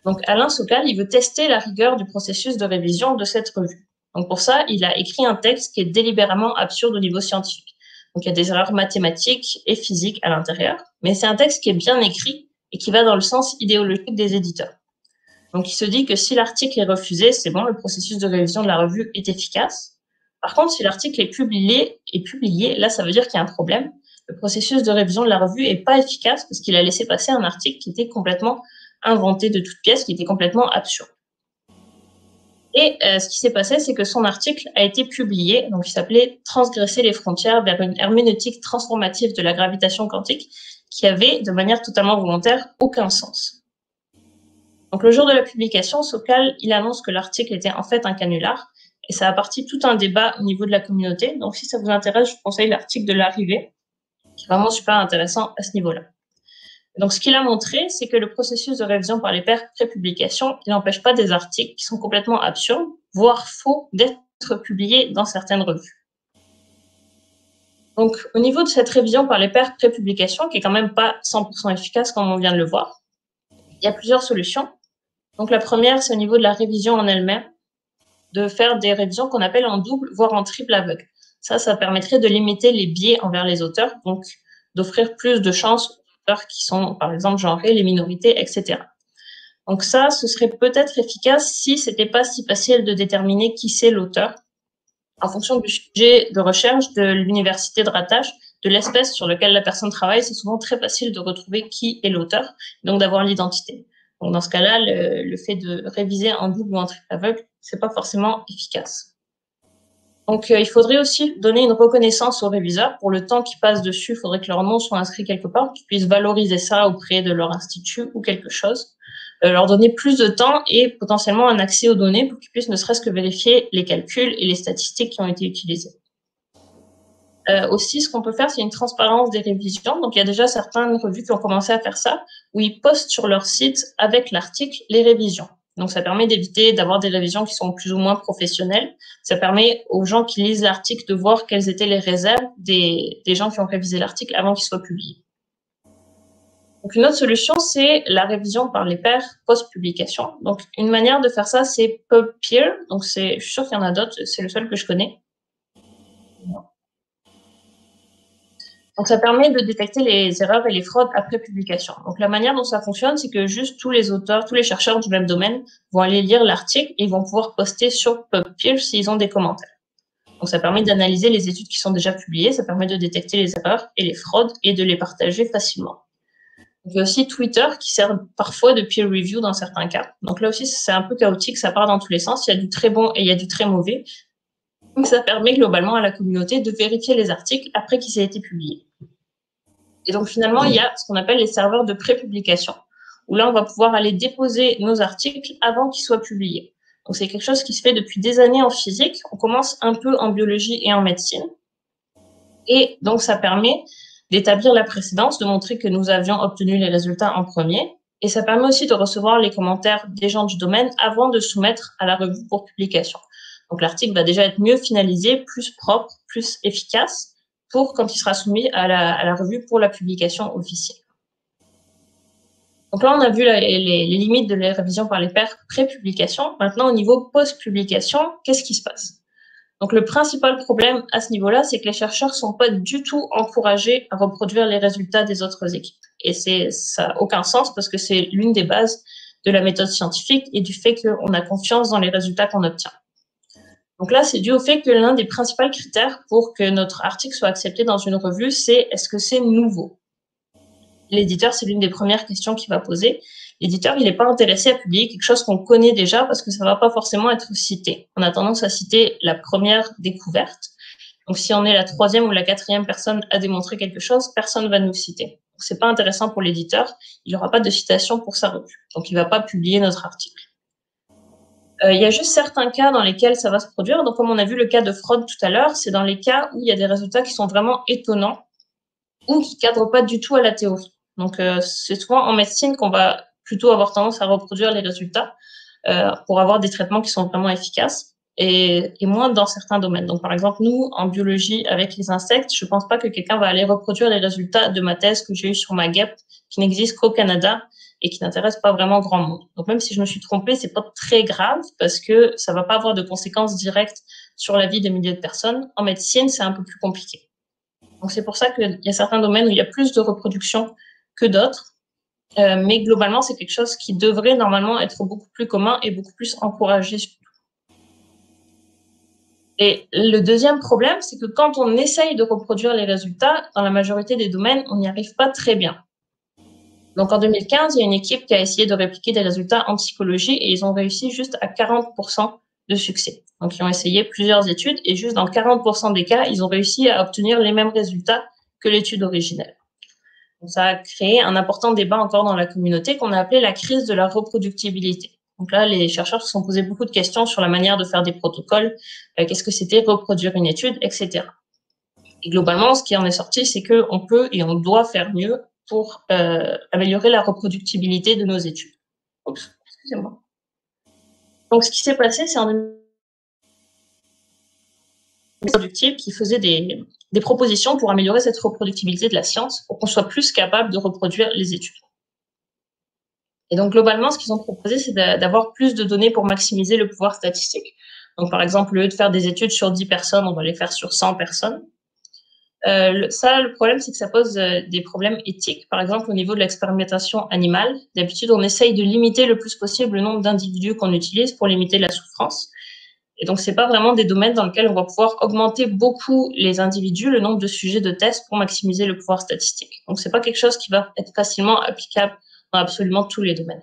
Donc, Alain Sokal, il veut tester la rigueur du processus de révision de cette revue. Donc, pour ça, il a écrit un texte qui est délibérément absurde au niveau scientifique. Donc, il y a des erreurs mathématiques et physiques à l'intérieur, mais c'est un texte qui est bien écrit et qui va dans le sens idéologique des éditeurs. Donc, il se dit que si l'article est refusé, c'est bon, le processus de révision de la revue est efficace. Par contre, si l'article est publié, là, ça veut dire qu'il y a un problème. Le processus de révision de la revue est pas efficace parce qu'il a laissé passer un article qui était complètement inventé de toutes pièces, qui était complètement absurde. Et ce qui s'est passé, c'est que son article a été publié, donc il s'appelait « Transgresser les frontières vers une herméneutique transformative de la gravitation quantique » qui avait, de manière totalement volontaire, aucun sens. Donc le jour de la publication, Sokal, il annonce que l'article était en fait un canular, et ça a parti tout un débat au niveau de la communauté. Donc si ça vous intéresse, je vous conseille l'article de l'arrivée, qui est vraiment super intéressant à ce niveau-là. Donc, ce qu'il a montré, c'est que le processus de révision par les pairs pré-publication, il n'empêche pas des articles qui sont complètement absurdes, voire faux, d'être publiés dans certaines revues. Donc, au niveau de cette révision par les pairs pré-publication, qui est quand même pas 100% efficace, comme on vient de le voir, il y a plusieurs solutions. Donc, la première, c'est au niveau de la révision en elle-même, de faire des révisions qu'on appelle en double, voire en triple aveugle. Ça permettrait de limiter les biais envers les auteurs, donc d'offrir plus de chances qui sont, par exemple, genrés, les minorités, etc. Donc ça, ce serait peut-être efficace si c'était pas si facile de déterminer qui c'est l'auteur. En fonction du sujet de recherche, de l'université de rattache, de l'espèce sur laquelle la personne travaille, c'est souvent très facile de retrouver qui est l'auteur, donc d'avoir l'identité. Donc dans ce cas-là, le fait de réviser en double ou en triple aveugle, c'est pas forcément efficace. Donc, il faudrait aussi donner une reconnaissance aux réviseurs. Pour le temps qu'ils passent dessus, il faudrait que leur nom soit inscrit quelque part, qu'ils puissent valoriser ça auprès de leur institut ou quelque chose. Leur donner plus de temps et potentiellement un accès aux données pour qu'ils puissent ne serait-ce que vérifier les calculs et les statistiques qui ont été utilisées. Aussi, ce qu'on peut faire, c'est une transparence des révisions. Donc, il y a déjà certaines revues qui ont commencé à faire ça, où ils postent sur leur site avec l'article les révisions. Donc, ça permet d'éviter d'avoir des révisions qui sont plus ou moins professionnelles. Ça permet aux gens qui lisent l'article de voir quelles étaient les réserves des gens qui ont révisé l'article avant qu'il soit publié. Donc, une autre solution, c'est la révision par les pairs post-publication. Donc, une manière de faire ça, c'est PubPeer. Donc, je suis sûre qu'il y en a d'autres, c'est le seul que je connais. Donc, ça permet de détecter les erreurs et les fraudes après publication. Donc, la manière dont ça fonctionne, c'est que juste tous les auteurs, tous les chercheurs du même domaine vont aller lire l'article et vont pouvoir poster sur PubPeer s'ils ont des commentaires. Donc, ça permet d'analyser les études qui sont déjà publiées, ça permet de détecter les erreurs et les fraudes et de les partager facilement. Il y a aussi Twitter qui sert parfois de peer review dans certains cas. Donc, là aussi, c'est un peu chaotique, ça part dans tous les sens. Il y a du très bon et il y a du très mauvais. Donc, ça permet globalement à la communauté de vérifier les articles après qu'ils aient été publiés. Et donc, finalement, il y a ce qu'on appelle les serveurs de pré-publication, où là, on va pouvoir aller déposer nos articles avant qu'ils soient publiés. Donc, c'est quelque chose qui se fait depuis des années en physique. On commence un peu en biologie et en médecine. Et donc, ça permet d'établir la précédence, de montrer que nous avions obtenu les résultats en premier. Et ça permet aussi de recevoir les commentaires des gens du domaine avant de soumettre à la revue pour publication. Donc, l'article va déjà être mieux finalisé, plus propre, plus efficace. pour quand il sera soumis à la revue pour la publication officielle. Donc là, on a vu les limites de la révision par les pairs pré-publication. Maintenant, au niveau post-publication, qu'est-ce qui se passe? Donc le principal problème à ce niveau-là, c'est que les chercheurs ne sont pas du tout encouragés à reproduire les résultats des autres équipes. Et ça n'a aucun sens parce que c'est l'une des bases de la méthode scientifique et du fait qu'on a confiance dans les résultats qu'on obtient. Donc là, c'est dû au fait que l'un des principaux critères pour que notre article soit accepté dans une revue, c'est est-ce que c'est nouveau? L'éditeur, c'est l'une des premières questions qu'il va poser. L'éditeur, il n'est pas intéressé à publier quelque chose qu'on connaît déjà parce que ça ne va pas forcément être cité. On a tendance à citer la première découverte. Donc, si on est la troisième ou la quatrième personne à démontrer quelque chose, personne ne va nous citer. Donc, c'est pas intéressant pour l'éditeur. Il n'aura pas de citation pour sa revue. Donc, il ne va pas publier notre article. Il y a juste certains cas dans lesquels ça va se produire. Donc, comme on a vu le cas de fraude tout à l'heure, c'est dans les cas où il y a des résultats qui sont vraiment étonnants ou qui ne cadrent pas du tout à la théorie. Donc, c'est souvent en médecine qu'on va plutôt avoir tendance à reproduire les résultats pour avoir des traitements qui sont vraiment efficaces et moins dans certains domaines. Donc, par exemple, nous, en biologie, avec les insectes, je ne pense pas que quelqu'un va aller reproduire les résultats de ma thèse que j'ai eue sur ma guêpe, qui n'existe qu'au Canada et qui n'intéresse pas vraiment grand monde. Donc, même si je me suis trompée, c'est pas très grave parce que ça va pas avoir de conséquences directes sur la vie de milliers de personnes. En médecine, c'est un peu plus compliqué. Donc, c'est pour ça qu'il y a certains domaines où il y a plus de reproduction que d'autres. Mais globalement, c'est quelque chose qui devrait normalement être beaucoup plus commun et beaucoup plus encouragé. Et le deuxième problème, c'est que quand on essaye de reproduire les résultats, dans la majorité des domaines, on n'y arrive pas très bien. Donc en 2015, il y a une équipe qui a essayé de répliquer des résultats en psychologie et ils ont réussi juste à 40% de succès. Donc ils ont essayé plusieurs études et juste dans 40% des cas, ils ont réussi à obtenir les mêmes résultats que l'étude originelle. Donc, ça a créé un important débat encore dans la communauté qu'on a appelé la crise de la reproductibilité. Donc là, les chercheurs se sont posés beaucoup de questions sur la manière de faire des protocoles, qu'est-ce que c'était reproduire une étude, etc. Et globalement, ce qui en est sorti, c'est qu'on peut et on doit faire mieux pour améliorer la reproductibilité de nos études. Oups, excusez-moi. Donc, ce qui s'est passé, c'est un productif qui faisait des propositions pour améliorer cette reproductibilité de la science, pour qu'on soit plus capable de reproduire les études. Et donc, globalement, ce qu'ils ont proposé, c'est d'avoir plus de données pour maximiser le pouvoir statistique. Donc, par exemple, au lieu de faire des études sur 10 personnes, on va les faire sur 100 personnes. Le problème, c'est que ça pose des problèmes éthiques. Par exemple, au niveau de l'expérimentation animale, d'habitude, on essaye de limiter le plus possible le nombre d'individus qu'on utilise pour limiter la souffrance. Et donc, c'est pas vraiment des domaines dans lesquels on va pouvoir augmenter beaucoup les individus, le nombre de sujets de tests pour maximiser le pouvoir statistique. Donc, c'est pas quelque chose qui va être facilement applicable dans absolument tous les domaines.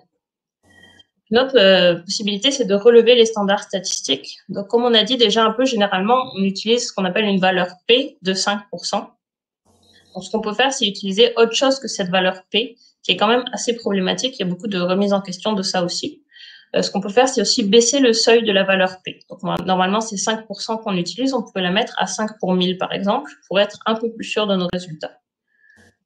Une autre possibilité, c'est de relever les standards statistiques. Donc, comme on a dit déjà un peu, généralement, on utilise ce qu'on appelle une valeur P de 5%. Donc, ce qu'on peut faire, c'est utiliser autre chose que cette valeur P, qui est quand même assez problématique. Il y a beaucoup de remises en question de ça aussi. Ce qu'on peut faire, c'est aussi baisser le seuil de la valeur P. Donc, normalement, c'est 5% qu'on utilise. On pourrait la mettre à 5 pour 1000, par exemple, pour être un peu plus sûr de nos résultats.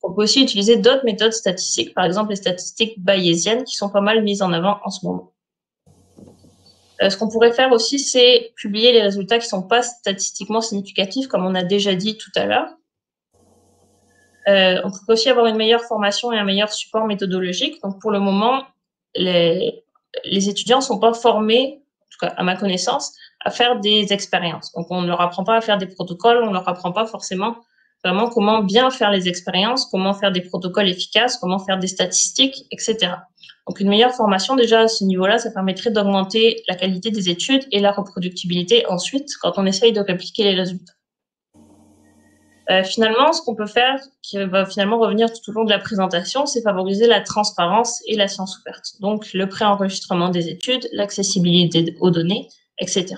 On peut aussi utiliser d'autres méthodes statistiques, par exemple les statistiques bayésiennes, qui sont pas mal mises en avant en ce moment. Ce qu'on pourrait faire aussi, c'est publier les résultats qui ne sont pas statistiquement significatifs, comme on a déjà dit tout à l'heure. On pourrait aussi avoir une meilleure formation et un meilleur support méthodologique. Donc, pour le moment, les étudiants ne sont pas formés, en tout cas à ma connaissance, à faire des expériences. Donc, on ne leur apprend pas à faire des protocoles, on ne leur apprend pas forcément vraiment comment bien faire les expériences, comment faire des protocoles efficaces, comment faire des statistiques, etc. Donc, une meilleure formation, déjà, à ce niveau-là, ça permettrait d'augmenter la qualité des études et la reproductibilité ensuite, quand on essaye de répliquer les résultats. Finalement, ce qu'on peut faire, qui va finalement revenir tout au long de la présentation, c'est favoriser la transparence et la science ouverte. Donc, le préenregistrement des études, l'accessibilité aux données, etc.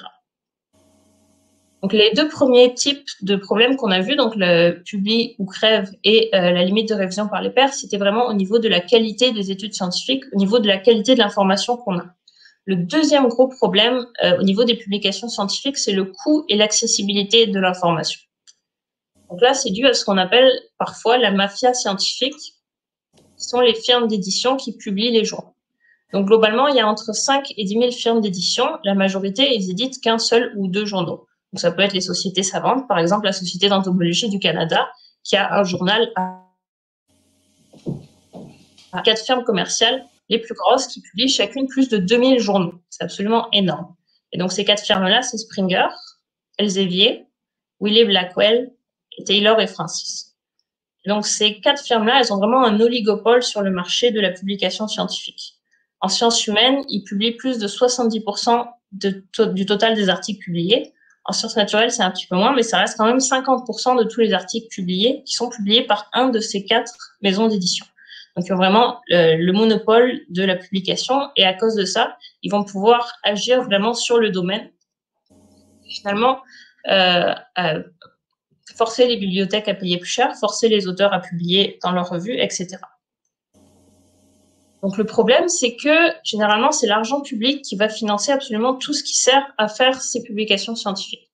Donc, les deux premiers types de problèmes qu'on a vus, donc le publie ou crève et la limite de révision par les pairs, c'était vraiment au niveau de la qualité des études scientifiques, au niveau de la qualité de l'information qu'on a. Le deuxième gros problème au niveau des publications scientifiques, c'est le coût et l'accessibilité de l'information. Donc là, c'est dû à ce qu'on appelle parfois la mafia scientifique, qui sont les firmes d'édition qui publient les journaux. Donc globalement, il y a entre 5 et 10 000 firmes d'édition. La majorité, ils éditent qu'un seul ou deux journaux. Donc, ça peut être les sociétés savantes, par exemple la Société d'entomologie du Canada, qui a un journal à 4 firmes commerciales les plus grosses qui publient chacune plus de 2000 journaux. C'est absolument énorme. Et donc, ces 4 firmes-là, c'est Springer, Elsevier, Wiley Blackwell, Taylor et Francis. Et donc, ces 4 firmes-là, elles ont vraiment un oligopole sur le marché de la publication scientifique. En sciences humaines, ils publient plus de 70% du total des articles publiés. En sciences naturelles, c'est un petit peu moins, mais ça reste quand même 50% de tous les articles publiés qui sont publiés par un de ces 4 maisons d'édition. Donc, ils ont vraiment le monopole de la publication et à cause de ça, ils vont pouvoir agir vraiment sur le domaine. Finalement, forcer les bibliothèques à payer plus cher, forcer les auteurs à publier dans leurs revues, etc. Donc, le problème, c'est que généralement, c'est l'argent public qui va financer absolument tout ce qui sert à faire ces publications scientifiques.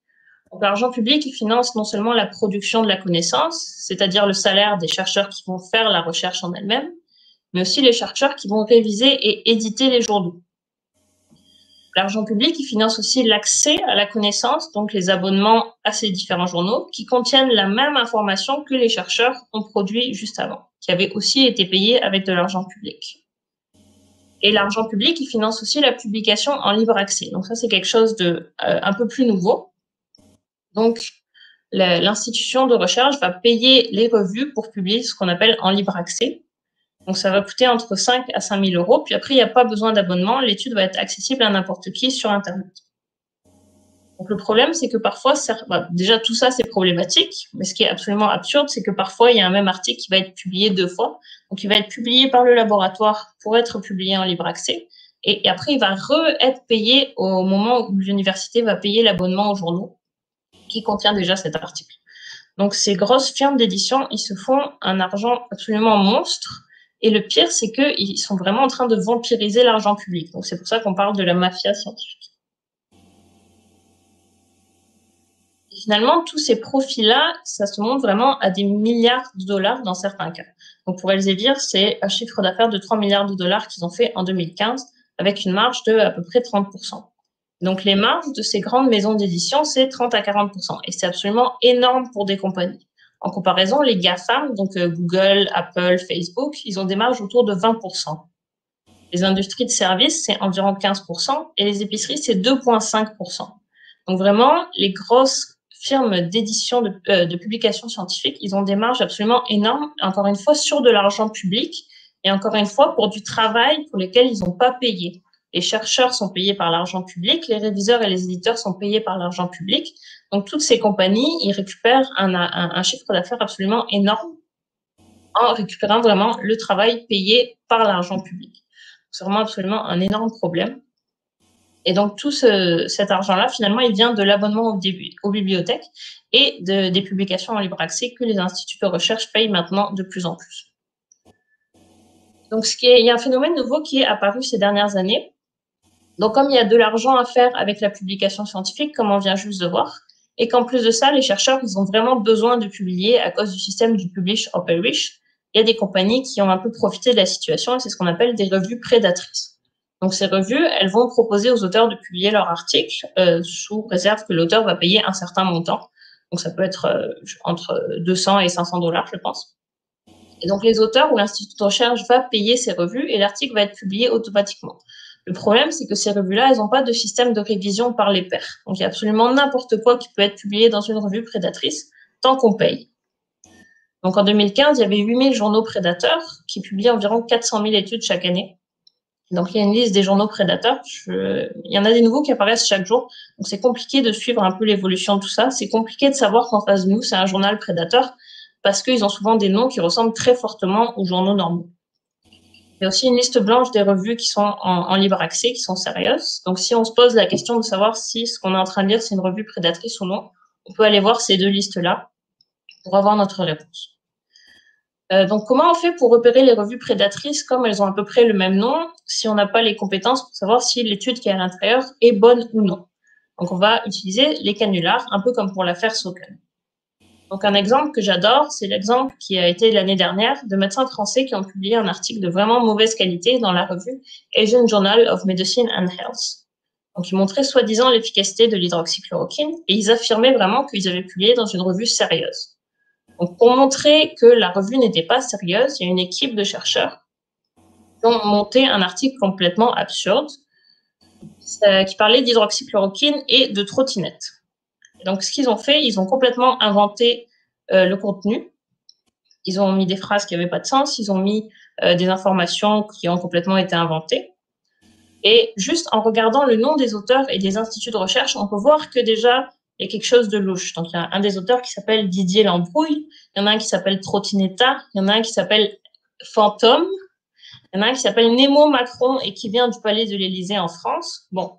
Donc, l'argent public, il finance non seulement la production de la connaissance, c'est-à-dire le salaire des chercheurs qui vont faire la recherche en elle-même, mais aussi les chercheurs qui vont réviser et éditer les journaux. L'argent public, il finance aussi l'accès à la connaissance, donc les abonnements à ces différents journaux, qui contiennent la même information que les chercheurs ont produit juste avant, qui avaient aussi été payés avec de l'argent public. Et l'argent public, il finance aussi la publication en libre accès. Donc ça, c'est quelque chose de un peu plus nouveau. Donc, l'institution de recherche va payer les revues pour publier ce qu'on appelle en libre accès. Donc, ça va coûter entre 5 à 5 000 euros. Puis après, il n'y a pas besoin d'abonnement. L'étude va être accessible à n'importe qui sur Internet. Donc, le problème, c'est que parfois, déjà, tout ça, c'est problématique. Mais ce qui est absolument absurde, c'est que parfois, il y a un même article qui va être publié 2 fois. Donc, il va être publié par le laboratoire pour être publié en libre accès. Et après, il va être payé au moment où l'université va payer l'abonnement au journaux qui contient déjà cet article. Donc, ces grosses firmes d'édition, ils se font un argent absolument monstre. Et le pire, c'est qu'ils sont vraiment en train de vampiriser l'argent public. Donc, c'est pour ça qu'on parle de la mafia scientifique. Et finalement, tous ces profits-là, ça se monte vraiment à des milliards de dollars dans certains cas. Donc, pour Elsevier, c'est un chiffre d'affaires de 3 milliards de dollars qu'ils ont fait en 2015, avec une marge de à peu près 30%. Donc, les marges de ces grandes maisons d'édition, c'est 30 à 40%. Et c'est absolument énorme pour des compagnies. En comparaison, les GAFAM, donc Google, Apple, Facebook, ils ont des marges autour de 20%. Les industries de services, c'est environ 15%. Et les épiceries, c'est 2,5%. Donc, vraiment, les grosses firmes d'édition de publications scientifiques, ils ont des marges absolument énormes, encore une fois, sur de l'argent public. Et encore une fois, pour du travail pour lequel ils n'ont pas payé. Les chercheurs sont payés par l'argent public, les réviseurs et les éditeurs sont payés par l'argent public. Donc, toutes ces compagnies, ils récupèrent un chiffre d'affaires absolument énorme en récupérant vraiment le travail payé par l'argent public. C'est vraiment absolument un énorme problème. Et donc, tout cet argent-là, finalement, il vient de l'abonnement aux bibliothèques et des publications en libre accès que les instituts de recherche payent maintenant de plus en plus. Donc, il y a un phénomène nouveau qui est apparu ces dernières années. Donc, comme il y a de l'argent à faire avec la publication scientifique, comme on vient juste de voir, et qu'en plus de ça, les chercheurs, ils ont vraiment besoin de publier à cause du système du publish or perish, il y a des compagnies qui ont un peu profité de la situation et c'est ce qu'on appelle des revues prédatrices. Donc, ces revues, elles vont proposer aux auteurs de publier leurs articles sous réserve que l'auteur va payer un certain montant. Donc, ça peut être entre 200 et 500 dollars, je pense. Et donc, les auteurs ou l'institut de recherche va payer ces revues et l'article va être publié automatiquement. Le problème, c'est que ces revues-là, elles n'ont pas de système de révision par les pairs. Donc, il y a absolument n'importe quoi qui peut être publié dans une revue prédatrice tant qu'on paye. Donc, en 2015, il y avait 8000 journaux prédateurs qui publiaient environ 400 000 études chaque année. Donc, il y a une liste des journaux prédateurs. Il y en a des nouveaux qui apparaissent chaque jour. Donc, c'est compliqué de suivre un peu l'évolution de tout ça. C'est compliqué de savoir qu'en face de nous, c'est un journal prédateur parce qu'ils ont souvent des noms qui ressemblent très fortement aux journaux normaux. Il y a aussi une liste blanche des revues qui sont en libre accès, qui sont sérieuses. Donc, si on se pose la question de savoir si ce qu'on est en train de lire, c'est une revue prédatrice ou non, on peut aller voir ces 2 listes-là pour avoir notre réponse. Donc, comment on fait pour repérer les revues prédatrices comme elles ont à peu près le même nom si on n'a pas les compétences pour savoir si l'étude qui est à l'intérieur est bonne ou non? Donc, on va utiliser les canulars, un peu comme pour l'affaire Sauckel. Donc, un exemple que j'adore, c'est l'exemple qui a été l'année dernière de médecins français qui ont publié un article de vraiment mauvaise qualité dans la revue Asian Journal of Medicine and Health. Donc, ils montraient soi-disant l'efficacité de l'hydroxychloroquine et ils affirmaient vraiment qu'ils avaient publié dans une revue sérieuse. Donc, pour montrer que la revue n'était pas sérieuse, il y a une équipe de chercheurs qui ont monté un article complètement absurde qui parlait d'hydroxychloroquine et de trottinettes. Et donc, ce qu'ils ont fait, ils ont complètement inventé le contenu. Ils ont mis des phrases qui n'avaient pas de sens, ils ont mis des informations qui ont complètement été inventées. Et juste en regardant le nom des auteurs et des instituts de recherche, on peut voir que déjà, il y a quelque chose de louche. Donc, il y a un des auteurs qui s'appelle Didier Lambrouille, il y en a un qui s'appelle Trottinetta, il y en a un qui s'appelle Fantôme, il y en a un qui s'appelle Nemo Macron et qui vient du Palais de l'Élysée en France. Bon,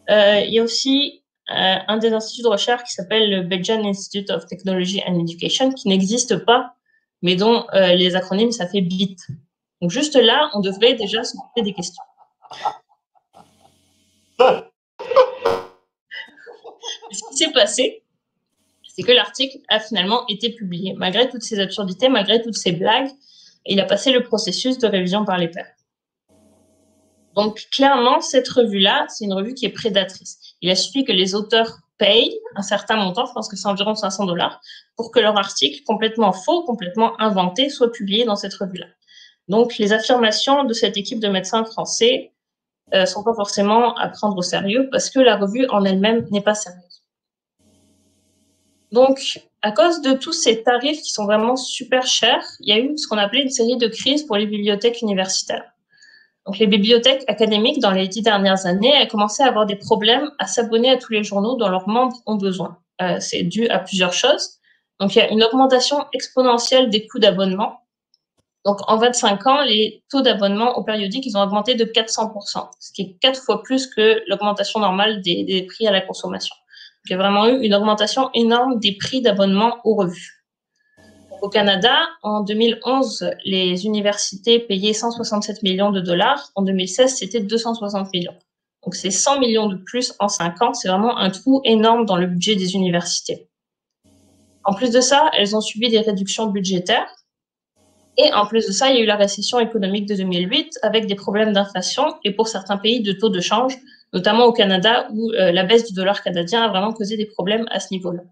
il y a aussi un des instituts de recherche qui s'appelle le Belgian Institute of Technology and Education, qui n'existe pas, mais dont les acronymes, ça fait BIT. Donc, juste là, on devrait déjà se poser des questions. Ce qui s'est passé, c'est que l'article a finalement été publié. Malgré toutes ces absurdités, malgré toutes ces blagues, il a passé le processus de révision par les pairs. Donc, clairement, cette revue-là, c'est une revue qui est prédatrice. Il a suffi que les auteurs payent un certain montant, je pense que c'est environ $500, pour que leur article complètement faux, complètement inventé, soit publié dans cette revue-là. Donc, les affirmations de cette équipe de médecins français sont pas forcément à prendre au sérieux parce que la revue en elle-même n'est pas sérieuse. Donc, à cause de tous ces tarifs qui sont vraiment super chers, il y a eu ce qu'on appelait une série de crises pour les bibliothèques universitaires. Donc, les bibliothèques académiques, dans les 10 dernières années, elles commençaient à avoir des problèmes à s'abonner à tous les journaux dont leurs membres ont besoin. C'est dû à plusieurs choses. Donc, il y a une augmentation exponentielle des coûts d'abonnement. Donc, en 25 ans, les taux d'abonnement au périodique, ils ont augmenté de 400%, ce qui est 4 fois plus que l'augmentation normale des prix à la consommation. Donc, il y a vraiment eu une augmentation énorme des prix d'abonnement aux revues. Au Canada, en 2011, les universités payaient 167 millions de dollars. En 2016, c'était 260 millions. Donc, c'est 100 millions de plus en 5 ans. C'est vraiment un trou énorme dans le budget des universités. En plus de ça, elles ont subi des réductions budgétaires. Et en plus de ça, il y a eu la récession économique de 2008 avec des problèmes d'inflation et pour certains pays de taux de change, notamment au Canada où la baisse du dollar canadien a vraiment causé des problèmes à ce niveau-là.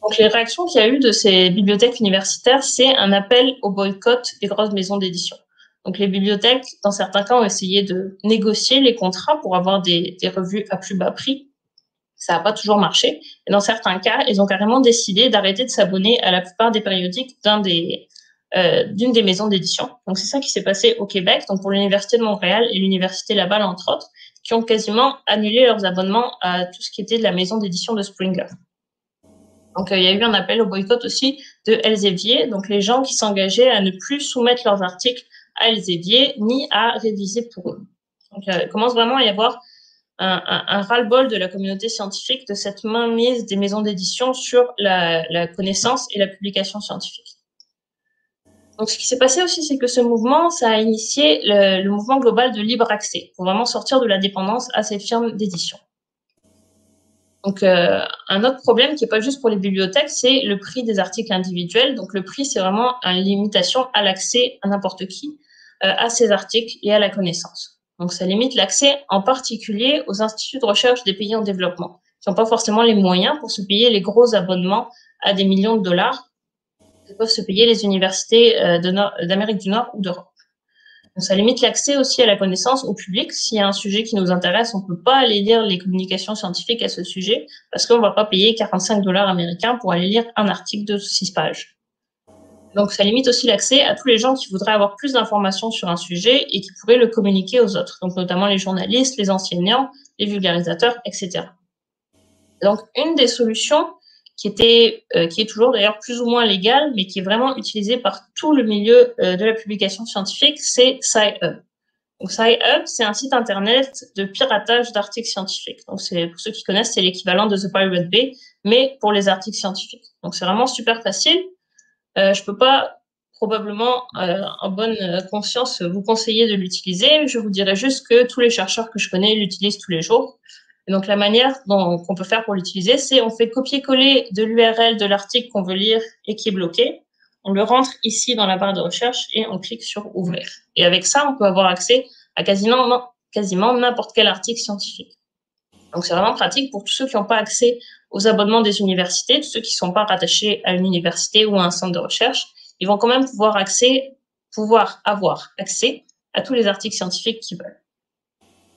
Donc, les réactions qu'il y a eu de ces bibliothèques universitaires, c'est un appel au boycott des grosses maisons d'édition. Donc, les bibliothèques, dans certains cas, ont essayé de négocier les contrats pour avoir des revues à plus bas prix. Ça n'a pas toujours marché. Et dans certains cas, ils ont carrément décidé d'arrêter de s'abonner à la plupart des périodiques d'une des maisons d'édition. Donc, c'est ça qui s'est passé au Québec, donc pour l'Université de Montréal et l'Université Laval, entre autres, qui ont quasiment annulé leurs abonnements à tout ce qui était de la maison d'édition de Springer. Donc, il y a eu un appel au boycott aussi de Elsevier, donc les gens qui s'engageaient à ne plus soumettre leurs articles à Elsevier ni à réviser pour eux. Donc, il commence vraiment à y avoir un ras-le-bol de la communauté scientifique de cette mainmise des maisons d'édition sur la connaissance et la publication scientifique. Donc, ce qui s'est passé aussi, c'est que ce mouvement, ça a initié le mouvement global de libre accès pour vraiment sortir de la dépendance à ces firmes d'édition. Donc, un autre problème qui n'est pas juste pour les bibliothèques, c'est le prix des articles individuels. Donc, le prix, c'est vraiment une limitation à l'accès à n'importe qui, à ces articles et à la connaissance. Donc, ça limite l'accès en particulier aux instituts de recherche des pays en développement, qui n'ont pas forcément les moyens pour se payer les gros abonnements à des millions de dollars que peuvent se payer les universités d'Amérique du Nord ou d'Europe. Donc, ça limite l'accès aussi à la connaissance au public. S'il y a un sujet qui nous intéresse, on ne peut pas aller lire les communications scientifiques à ce sujet parce qu'on ne va pas payer 45 $ américains pour aller lire un article de 6 pages. Donc, ça limite aussi l'accès à tous les gens qui voudraient avoir plus d'informations sur un sujet et qui pourraient le communiquer aux autres, donc notamment les journalistes, les enseignants, les vulgarisateurs, etc. Donc, une des solutions qui est toujours d'ailleurs plus ou moins légale, mais qui est vraiment utilisée par tout le milieu de la publication scientifique, c'est Sci-Hub. Donc, Sci-Hub, c'est un site internet de piratage d'articles scientifiques. Donc, pour ceux qui connaissent, c'est l'équivalent de The Pirate Bay, mais pour les articles scientifiques. Donc, c'est vraiment super facile. Je peux pas probablement en bonne conscience vous conseiller de l'utiliser. Je vous dirais juste que tous les chercheurs que je connais l'utilisent tous les jours. Et donc, la manière qu'on peut faire pour l'utiliser, c'est on fait copier-coller de l'URL de l'article qu'on veut lire et qui est bloqué. On le rentre ici dans la barre de recherche et on clique sur « Ouvrir ». Et avec ça, on peut avoir accès à quasiment quasiment n'importe quel article scientifique. Donc, c'est vraiment pratique pour tous ceux qui n'ont pas accès aux abonnements des universités, tous ceux qui ne sont pas rattachés à une université ou à un centre de recherche. Ils vont quand même pouvoir avoir accès à tous les articles scientifiques qu'ils veulent.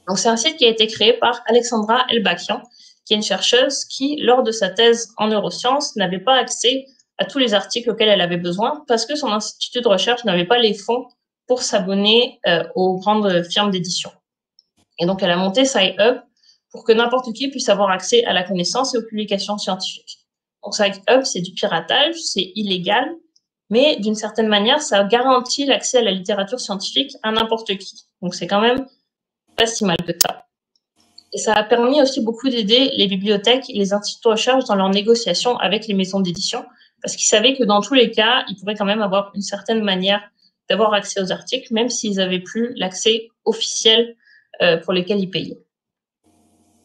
Donc, c'est un site qui a été créé par Alexandra Elbakian, qui est une chercheuse qui, lors de sa thèse en neurosciences, n'avait pas accès à tous les articles auxquels elle avait besoin parce que son institut de recherche n'avait pas les fonds pour s'abonner aux grandes firmes d'édition. Et donc, elle a monté SciHub pour que n'importe qui puisse avoir accès à la connaissance et aux publications scientifiques. Donc, SciHub, c'est du piratage, c'est illégal, mais d'une certaine manière, ça garantit l'accès à la littérature scientifique à n'importe qui. Donc, c'est quand même pas si mal que ça. Et ça a permis aussi beaucoup d'aider les bibliothèques et les instituts de recherche dans leurs négociations avec les maisons d'édition, parce qu'ils savaient que dans tous les cas, ils pourraient quand même avoir une certaine manière d'avoir accès aux articles, même s'ils n'avaient plus l'accès officiel pour lesquels ils payaient.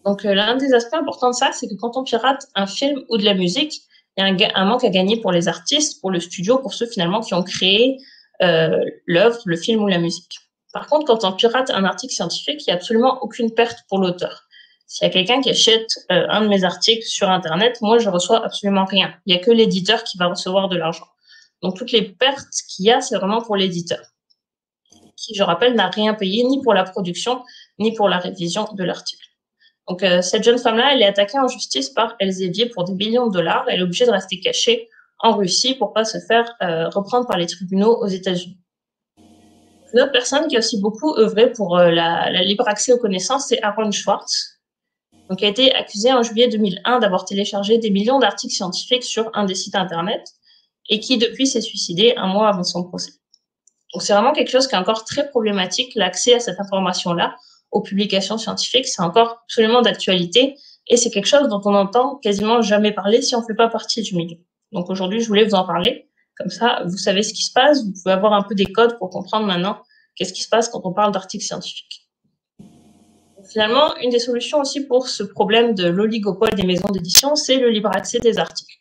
Donc, l'un des aspects importants de ça, c'est que quand on pirate un film ou de la musique, il y a un manque à gagner pour les artistes, pour le studio, pour ceux finalement qui ont créé l'œuvre, le film ou la musique. Par contre, quand on pirate un article scientifique, il n'y a absolument aucune perte pour l'auteur. S'il y a quelqu'un qui achète un de mes articles sur Internet, moi, je reçois absolument rien. Il n'y a que l'éditeur qui va recevoir de l'argent. Donc, toutes les pertes qu'il y a, c'est vraiment pour l'éditeur, qui, je rappelle, n'a rien payé ni pour la production, ni pour la révision de l'article. Donc, cette jeune femme-là, elle est attaquée en justice par Elsevier pour des millions de dollars. Elle est obligée de rester cachée en Russie pour pas se faire reprendre par les tribunaux aux États-Unis. Une autre personne qui a aussi beaucoup œuvré pour la libre accès aux connaissances, c'est Aaron Swartz, donc, qui a été accusé en juillet 2001 d'avoir téléchargé des millions d'articles scientifiques sur un des sites Internet et qui, depuis, s'est suicidé un mois avant son procès. Donc, c'est vraiment quelque chose qui est encore très problématique, l'accès à cette information-là, aux publications scientifiques, c'est encore absolument d'actualité et c'est quelque chose dont on n'entend quasiment jamais parler si on ne fait pas partie du milieu. Donc, aujourd'hui, je voulais vous en parler. Comme ça, vous savez ce qui se passe, vous pouvez avoir un peu des codes pour comprendre maintenant qu'est-ce qui se passe quand on parle d'articles scientifiques. Donc, finalement, une des solutions aussi pour ce problème de l'oligopole des maisons d'édition, c'est le libre accès des articles.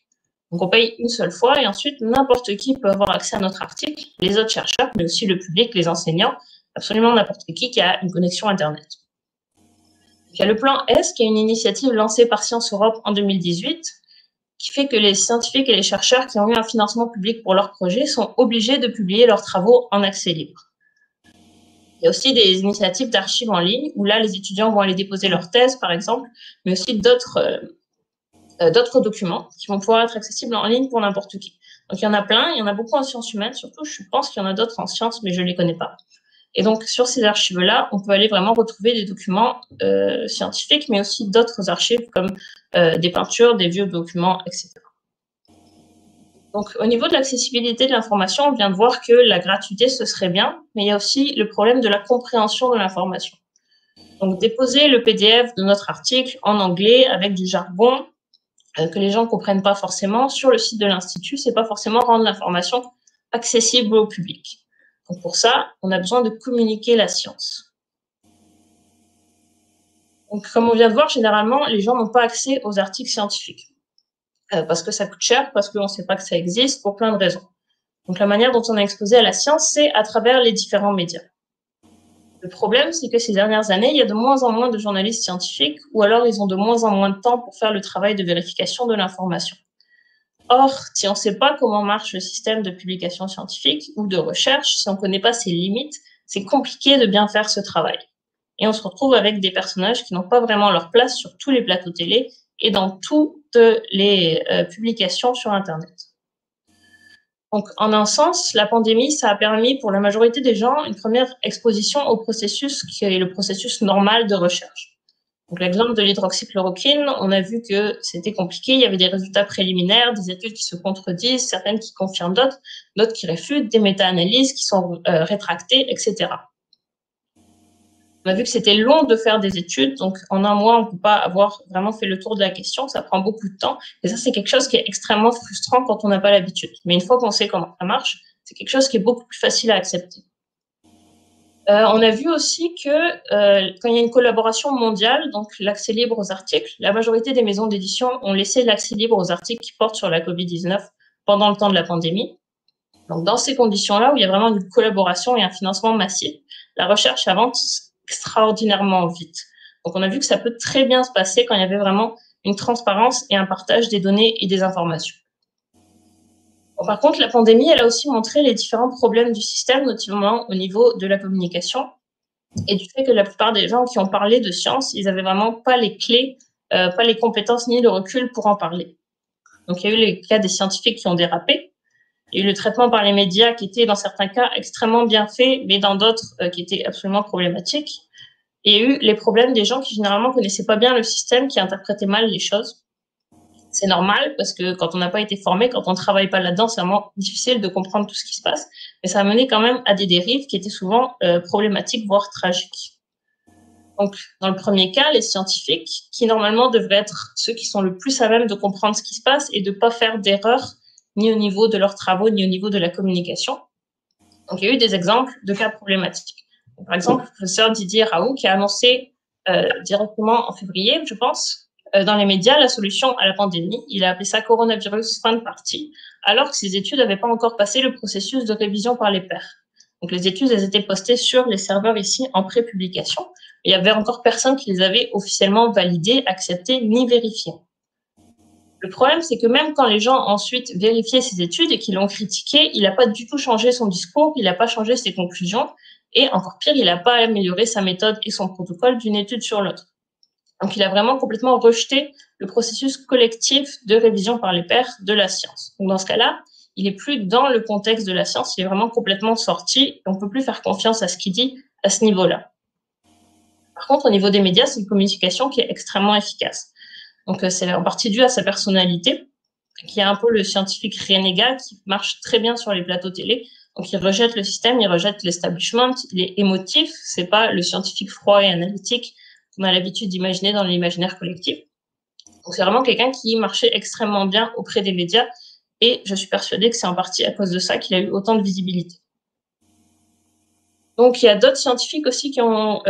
Donc, on paye une seule fois et ensuite, n'importe qui peut avoir accès à notre article, les autres chercheurs, mais aussi le public, les enseignants, absolument n'importe qui a une connexion Internet. Il y a le plan S, qui est une initiative lancée par Sciences Europe en 2018, qui fait que les scientifiques et les chercheurs qui ont eu un financement public pour leur projet sont obligés de publier leurs travaux en accès libre. Il y a aussi des initiatives d'archives en ligne, où là, les étudiants vont aller déposer leur thèse, par exemple, mais aussi d'autres documents qui vont pouvoir être accessibles en ligne pour n'importe qui. Donc, il y en a plein, il y en a beaucoup en sciences humaines, surtout, je pense qu'il y en a d'autres en sciences, mais je ne les connais pas. Et donc, sur ces archives-là, on peut aller vraiment retrouver des documents scientifiques, mais aussi d'autres archives comme des peintures, des vieux documents, etc. Donc, au niveau de l'accessibilité de l'information, on vient de voir que la gratuité, ce serait bien, mais il y a aussi le problème de la compréhension de l'information. Donc, déposer le PDF de notre article en anglais avec du jargon que les gens ne comprennent pas forcément sur le site de l'Institut, c'est pas forcément rendre l'information accessible au public. Donc, pour ça, on a besoin de communiquer la science. Donc, comme on vient de voir, généralement, les gens n'ont pas accès aux articles scientifiques parce que ça coûte cher, parce qu'on ne sait pas que ça existe, pour plein de raisons. Donc, la manière dont on est exposé à la science, c'est à travers les différents médias. Le problème, c'est que ces dernières années, il y a de moins en moins de journalistes scientifiques ou alors ils ont de moins en moins de temps pour faire le travail de vérification de l'information. Or, si on ne sait pas comment marche le système de publication scientifique ou de recherche, si on ne connaît pas ses limites, c'est compliqué de bien faire ce travail. Et on se retrouve avec des personnages qui n'ont pas vraiment leur place sur tous les plateaux télé et dans toutes les publications sur Internet. Donc, en un sens, la pandémie, ça a permis pour la majorité des gens une première exposition au processus qui est le processus normal de recherche. Donc, l'exemple de l'hydroxychloroquine, on a vu que c'était compliqué, il y avait des résultats préliminaires, des études qui se contredisent, certaines qui confirment d'autres qui réfutent, des méta-analyses qui sont rétractées, etc. On a vu que c'était long de faire des études, donc en un mois, on ne peut pas avoir vraiment fait le tour de la question, ça prend beaucoup de temps, et ça, c'est quelque chose qui est extrêmement frustrant quand on n'a pas l'habitude. Mais une fois qu'on sait comment ça marche, c'est quelque chose qui est beaucoup plus facile à accepter. On a vu aussi que quand il y a une collaboration mondiale, donc l'accès libre aux articles, la majorité des maisons d'édition ont laissé l'accès libre aux articles qui portent sur la Covid-19 pendant le temps de la pandémie. Donc, dans ces conditions-là, où il y a vraiment une collaboration et un financement massif, la recherche avance extraordinairement vite. Donc, on a vu que ça peut très bien se passer quand il y avait vraiment une transparence et un partage des données et des informations. Bon, par contre, la pandémie, elle a aussi montré les différents problèmes du système, notamment au niveau de la communication et du fait que la plupart des gens qui ont parlé de science, ils n'avaient vraiment pas les clés, pas les compétences ni le recul pour en parler. Donc, il y a eu les cas des scientifiques qui ont dérapé. Il y a eu le traitement par les médias qui était, dans certains cas, extrêmement bien fait, mais dans d'autres, qui étaient absolument problématiques. Et il y a eu les problèmes des gens qui, généralement, connaissaient pas bien le système, qui interprétaient mal les choses. C'est normal, parce que quand on n'a pas été formé, quand on travaille pas là-dedans, c'est vraiment difficile de comprendre tout ce qui se passe. Mais ça a mené quand même à des dérives qui étaient souvent problématiques, voire tragiques. Donc, dans le premier cas, les scientifiques, qui normalement devraient être ceux qui sont le plus à même de comprendre ce qui se passe et de ne pas faire d'erreurs, ni au niveau de leurs travaux, ni au niveau de la communication. Donc, il y a eu des exemples de cas problématiques. Donc, par exemple, le professeur Didier Raoult qui a annoncé directement en février, je pense, dans les médias, la solution à la pandémie. Il a appelé ça coronavirus fin de partie, alors que ces études n'avaient pas encore passé le processus de révision par les pairs. Donc, les études, elles étaient postées sur les serveurs ici en pré-publication. Il y avait encore personne qui les avait officiellement validées, acceptées, ni vérifiées. Le problème, c'est que même quand les gens ensuite vérifiaient ces études et qu'ils l'ont critiqué, il n'a pas du tout changé son discours, il n'a pas changé ses conclusions, et encore pire, il n'a pas amélioré sa méthode et son protocole d'une étude sur l'autre. Donc, il a vraiment complètement rejeté le processus collectif de révision par les pairs de la science. Donc, dans ce cas-là, il n'est plus dans le contexte de la science, il est vraiment complètement sorti, et on ne peut plus faire confiance à ce qu'il dit à ce niveau-là. Par contre, au niveau des médias, c'est une communication qui est extrêmement efficace. Donc, c'est en partie dû à sa personnalité, qui est un peu le scientifique renégat qui marche très bien sur les plateaux télé. Donc, il rejette le système, il rejette l'establishment, il est émotif, c'est pas le scientifique froid et analytique qu'on a l'habitude d'imaginer dans l'imaginaire collectif. Donc, c'est vraiment quelqu'un qui marchait extrêmement bien auprès des médias et je suis persuadée que c'est en partie à cause de ça qu'il a eu autant de visibilité. Donc, il y a d'autres scientifiques aussi qui ont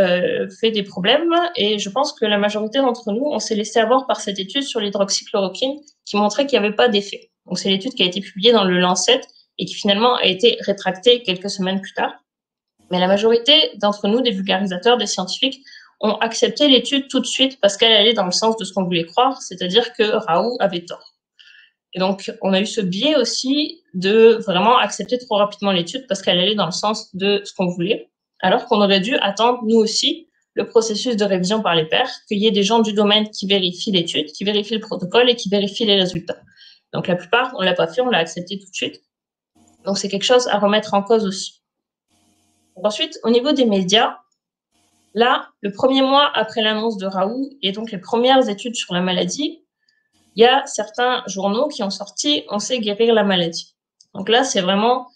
fait des problèmes et je pense que la majorité d'entre nous, on s'est laissé avoir par cette étude sur l'hydroxychloroquine qui montrait qu'il n'y avait pas d'effet. Donc, c'est l'étude qui a été publiée dans le Lancet et qui finalement a été rétractée quelques semaines plus tard. Mais la majorité d'entre nous, des vulgarisateurs, des scientifiques, ont accepté l'étude tout de suite parce qu'elle allait dans le sens de ce qu'on voulait croire, c'est-à-dire que Raoult avait tort. Et donc, on a eu ce biais aussi de vraiment accepter trop rapidement l'étude parce qu'elle allait dans le sens de ce qu'on voulait, alors qu'on aurait dû attendre, nous aussi, le processus de révision par les pairs, qu'il y ait des gens du domaine qui vérifient l'étude, qui vérifient le protocole et qui vérifient les résultats. Donc, la plupart, on l'a pas fait, on l'a accepté tout de suite. Donc, c'est quelque chose à remettre en cause aussi. Donc, ensuite, au niveau des médias, là, le premier mois après l'annonce de Raoult et donc les premières études sur la maladie, il y a certains journaux qui ont sorti « On sait guérir la maladie ». Donc là, c'est vraiment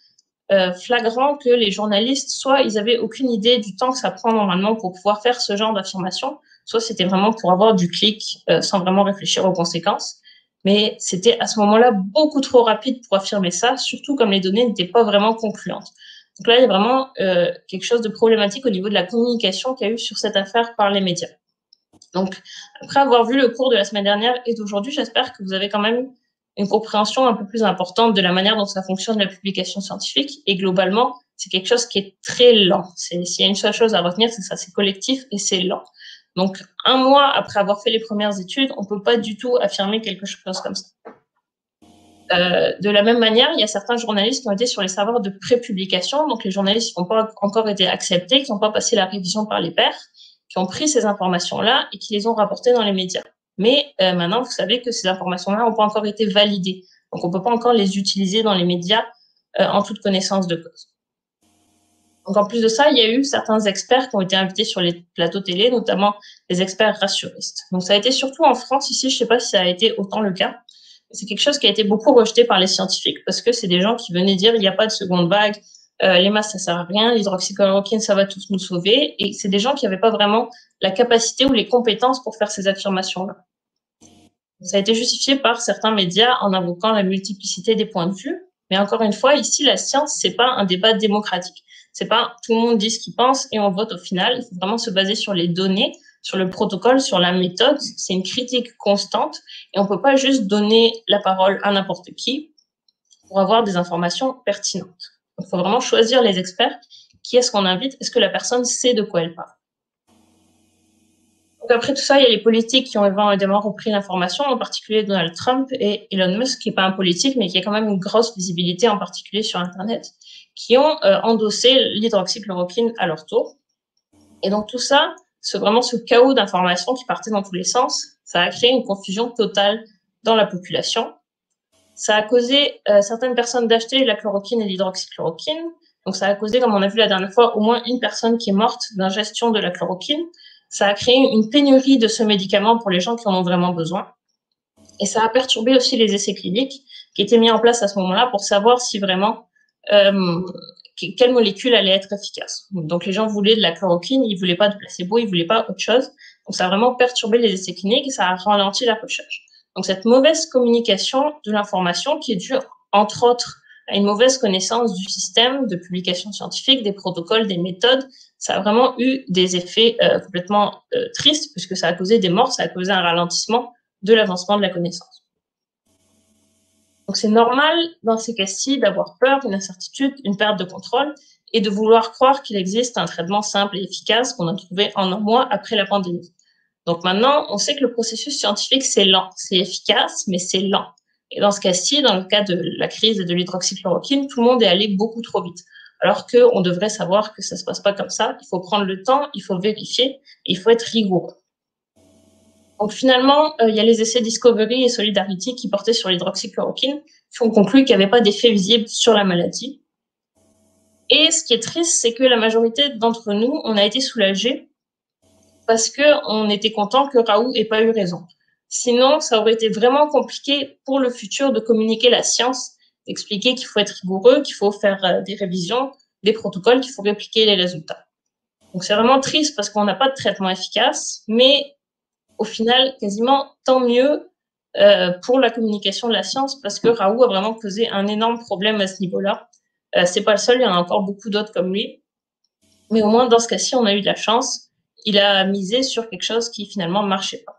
flagrant que les journalistes, soit ils avaient aucune idée du temps que ça prend normalement pour pouvoir faire ce genre d'affirmation, soit c'était vraiment pour avoir du clic sans vraiment réfléchir aux conséquences. Mais c'était à ce moment-là beaucoup trop rapide pour affirmer ça, surtout comme les données n'étaient pas vraiment concluantes. Donc là, il y a vraiment quelque chose de problématique au niveau de la communication qu'il y a eu sur cette affaire par les médias. Donc, après avoir vu le cours de la semaine dernière et d'aujourd'hui, j'espère que vous avez quand même une compréhension un peu plus importante de la manière dont ça fonctionne la publication scientifique. Et globalement, c'est quelque chose qui est très lent. S'il y a une seule chose à retenir, c'est ça, c'est collectif et c'est lent. Donc, un mois après avoir fait les premières études, on ne peut pas du tout affirmer quelque chose comme ça. De la même manière, il y a certains journalistes qui ont été sur les serveurs de pré-publication, donc les journalistes qui n'ont pas encore été acceptés, qui n'ont pas passé la révision par les pairs, qui ont pris ces informations-là et qui les ont rapportées dans les médias. Mais maintenant, vous savez que ces informations-là n'ont pas encore été validées. Donc, on ne peut pas encore les utiliser dans les médias en toute connaissance de cause. Donc, en plus de ça, il y a eu certains experts qui ont été invités sur les plateaux télé, notamment les experts rassuristes. Donc, ça a été surtout en France. Ici, je ne sais pas si ça a été autant le cas. C'est quelque chose qui a été beaucoup rejeté par les scientifiques parce que c'est des gens qui venaient dire il n'y a pas de seconde vague, les masques, ça sert à rien, l'hydroxychloroquine, ça va tous nous sauver. Et c'est des gens qui n'avaient pas vraiment la capacité ou les compétences pour faire ces affirmations-là. Ça a été justifié par certains médias en invoquant la multiplicité des points de vue. Mais encore une fois, ici, la science, c'est pas un débat démocratique. C'est pas tout le monde dit ce qu'il pense et on vote au final. Il faut vraiment se baser sur les données, sur le protocole, sur la méthode. C'est une critique constante et on peut pas juste donner la parole à n'importe qui pour avoir des informations pertinentes. Il faut vraiment choisir les experts. Qui est-ce qu'on invite? Est-ce que la personne sait de quoi elle parle? Après tout ça, il y a les politiques qui ont évidemment repris l'information, en particulier Donald Trump et Elon Musk, qui n'est pas un politique, mais qui a quand même une grosse visibilité, en particulier sur Internet, qui ont endossé l'hydroxychloroquine à leur tour. Et donc tout ça, vraiment ce chaos d'informations qui partait dans tous les sens, ça a créé une confusion totale dans la population. Ça a causé certaines personnes d'acheter la chloroquine et l'hydroxychloroquine. Donc ça a causé, comme on a vu la dernière fois, au moins une personne qui est morte d'ingestion de la chloroquine. Ça a créé une pénurie de ce médicament pour les gens qui en ont vraiment besoin. Et ça a perturbé aussi les essais cliniques qui étaient mis en place à ce moment-là pour savoir si vraiment quelle molécule allait être efficace. Donc les gens voulaient de la chloroquine, ils voulaient pas de placebo, ils voulaient pas autre chose. Donc ça a vraiment perturbé les essais cliniques et ça a ralenti la recherche. Donc cette mauvaise communication de l'information qui est due, entre autres, à une mauvaise connaissance du système de publication scientifique, des protocoles, des méthodes, ça a vraiment eu des effets complètement tristes puisque ça a causé des morts, ça a causé un ralentissement de l'avancement de la connaissance. Donc c'est normal dans ces cas-ci d'avoir peur, une incertitude, une perte de contrôle et de vouloir croire qu'il existe un traitement simple et efficace qu'on a trouvé en un mois après la pandémie. Donc maintenant, on sait que le processus scientifique, c'est lent, c'est efficace, mais c'est lent. Et dans ce cas-ci, dans le cas de la crise et de l'hydroxychloroquine, tout le monde est allé beaucoup trop vite. Alors qu'on devrait savoir que ça ne se passe pas comme ça. Il faut prendre le temps, il faut vérifier, et il faut être rigoureux. Donc finalement, il y a les essais Discovery et Solidarity qui portaient sur l'hydroxychloroquine, qui ont conclu qu'il n'y avait pas d'effet visible sur la maladie. Et ce qui est triste, c'est que la majorité d'entre nous, on a été soulagés parce qu'on était content que Raoult n'ait pas eu raison. Sinon, ça aurait été vraiment compliqué pour le futur de communiquer la science, d'expliquer qu'il faut être rigoureux, qu'il faut faire des révisions, des protocoles, qu'il faut répliquer les résultats. Donc c'est vraiment triste parce qu'on n'a pas de traitement efficace, mais au final, quasiment tant mieux pour la communication de la science parce que Raoult a vraiment causé un énorme problème à ce niveau-là. C'est pas le seul, il y en a encore beaucoup d'autres comme lui. Mais au moins, dans ce cas-ci, on a eu de la chance. Il a misé sur quelque chose qui finalement ne marchait pas.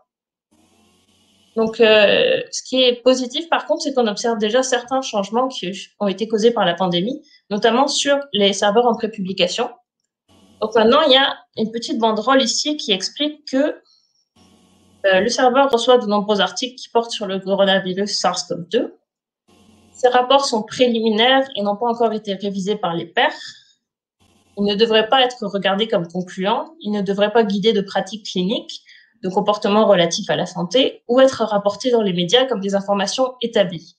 Donc, ce qui est positif, par contre, c'est qu'on observe déjà certains changements qui ont été causés par la pandémie, notamment sur les serveurs en prépublication. Donc maintenant, il y a une petite banderole ici qui explique que le serveur reçoit de nombreux articles qui portent sur le coronavirus SARS-CoV-2. Ces rapports sont préliminaires et n'ont pas encore été révisés par les pairs. Ils ne devraient pas être regardés comme concluants, ils ne devraient pas guider de pratiques cliniques, de comportements relatifs à la santé, ou être rapportés dans les médias comme des informations établies.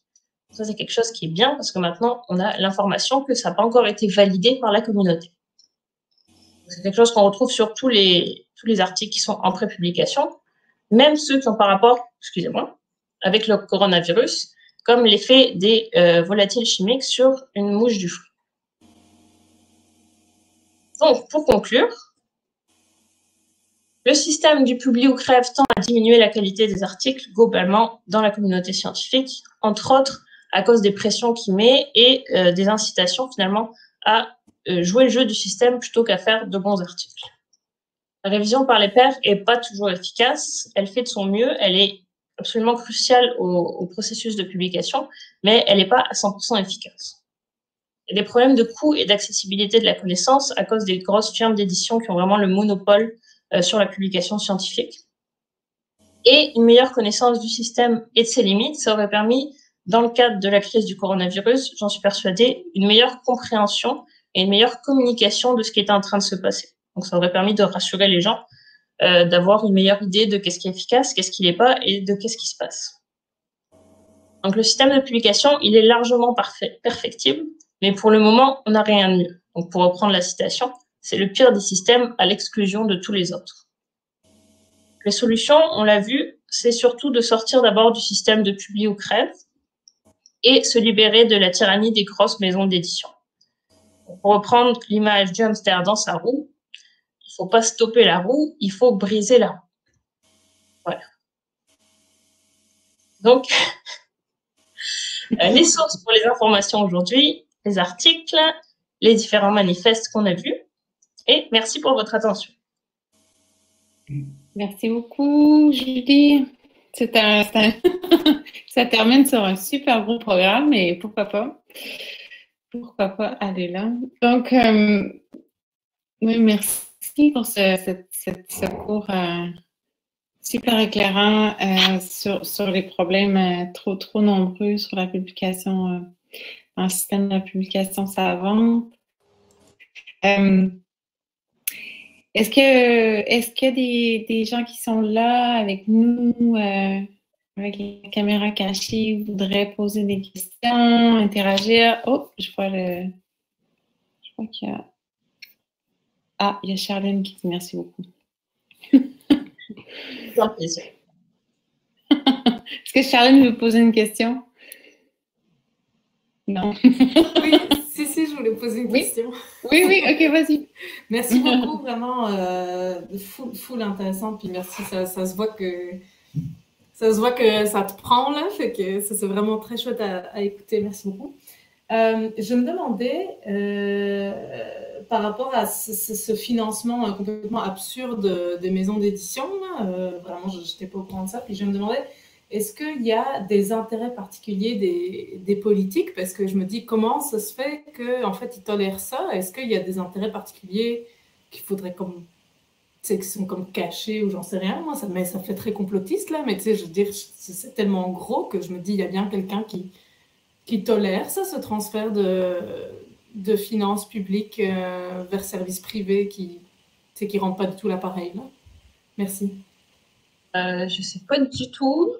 Ça, c'est quelque chose qui est bien parce que maintenant, on a l'information que ça n'a pas encore été validé par la communauté. C'est quelque chose qu'on retrouve sur tous les articles qui sont en prépublication, même ceux qui ont par rapport, avec le coronavirus, comme l'effet des volatiles chimiques sur une mouche du fruit. Donc, pour conclure, le système du publie ou crève tend à diminuer la qualité des articles globalement dans la communauté scientifique, entre autres à cause des pressions qu'il met et des incitations finalement à jouer le jeu du système plutôt qu'à faire de bons articles. La révision par les pairs n'est pas toujours efficace, elle fait de son mieux, elle est absolument cruciale au processus de publication, mais elle n'est pas à 100% efficace. Il y a des problèmes de coût et d'accessibilité de la connaissance à cause des grosses firmes d'édition qui ont vraiment le monopole sur la publication scientifique. Et une meilleure connaissance du système et de ses limites, ça aurait permis, dans le cadre de la crise du coronavirus, j'en suis persuadée, une meilleure compréhension et une meilleure communication de ce qui était en train de se passer. Donc ça aurait permis de rassurer les gens, d'avoir une meilleure idée de qu'est-ce qui est efficace, qu'est-ce qui l'est pas et de qu'est-ce qui se passe. Donc le système de publication, il est largement perfectible, mais pour le moment, on n'a rien de mieux. Donc pour reprendre la citation, c'est le pire des systèmes à l'exclusion de tous les autres. Les solutions, on l'a vu, c'est surtout de sortir d'abord du système de publie ou crève et se libérer de la tyrannie des grosses maisons d'édition. Pour reprendre l'image du hamster dans sa roue, il ne faut pas stopper la roue, il faut briser la roue. Voilà. Donc, les sources pour les informations aujourd'hui, les articles, les différents manifestes qu'on a vus. Et merci pour votre attention. Merci beaucoup, Julie. Ça termine sur un super bon programme, et pourquoi pas? Pourquoi pas aller là? Donc, oui, merci pour ce cours super éclairant sur les problèmes trop nombreux sur la publication, dans le système de la publication savante. Est-ce qu'il y a des gens qui sont là avec nous, avec les caméras cachées, voudraient poser des questions, interagir? Oh, je vois qu'il y a... Ah, il y a Charlène qui dit merci beaucoup. C'est un plaisir. Est-ce que Charlène veut poser une question? Non. Oui, si, je voulais poser une question. Oui, ok, vas-y. Merci beaucoup, vraiment, full intéressant, puis merci, ça se voit que ça te prend, là, fait que c'est vraiment très chouette à écouter, merci beaucoup. Je me demandais, par rapport à ce financement complètement absurde des maisons d'édition, vraiment, je n'étais pas au courant de ça, puis je me demandais, est-ce qu'il y a des intérêts particuliers des politiques? Parce que je me dis, comment ça se fait qu'en fait, ils tolèrent ça? Est-ce qu'il y a des intérêts particuliers qu'il faudrait comme... qui sont comme cachés ou j'en sais rien, moi, ça fait très complotiste, là, mais tu sais, je veux dire, c'est tellement gros que je me dis, il y a bien quelqu'un qui tolère ça, ce transfert de finances publiques vers services privés qui ne rentrent pas du tout l'appareil, là. Merci. Je ne sais pas du tout.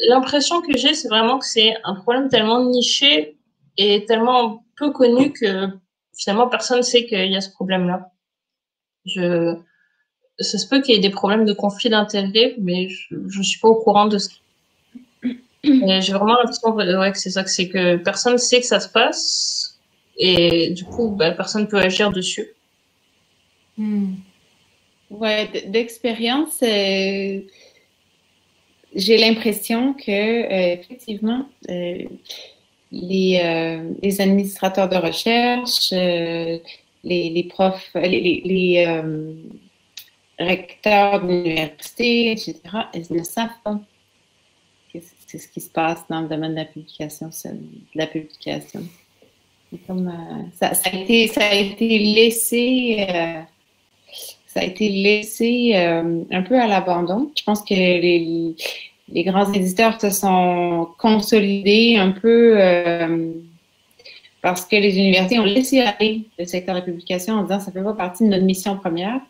L'impression que j'ai, c'est vraiment que c'est un problème tellement niché et tellement peu connu que finalement personne ne sait qu'il y a ce problème-là. Ça se peut qu'il y ait des problèmes de conflit d'intérêts, mais je ne suis pas au courant de ce. J'ai vraiment l'impression que c'est ça, c'est que personne ne sait que ça se passe et du coup, personne ne peut agir dessus. Ouais, d'expérience, j'ai l'impression que effectivement, les administrateurs de recherche, les profs, les recteurs d'université, etc., ils ne savent pas c'est ce qui se passe dans le domaine de la publication. Comme, ça a été laissé. Ça a été laissé un peu à l'abandon. Je pense que les grands éditeurs se sont consolidés un peu parce que les universités ont laissé aller le secteur de la publication en disant que ça ne fait pas partie de notre mission première.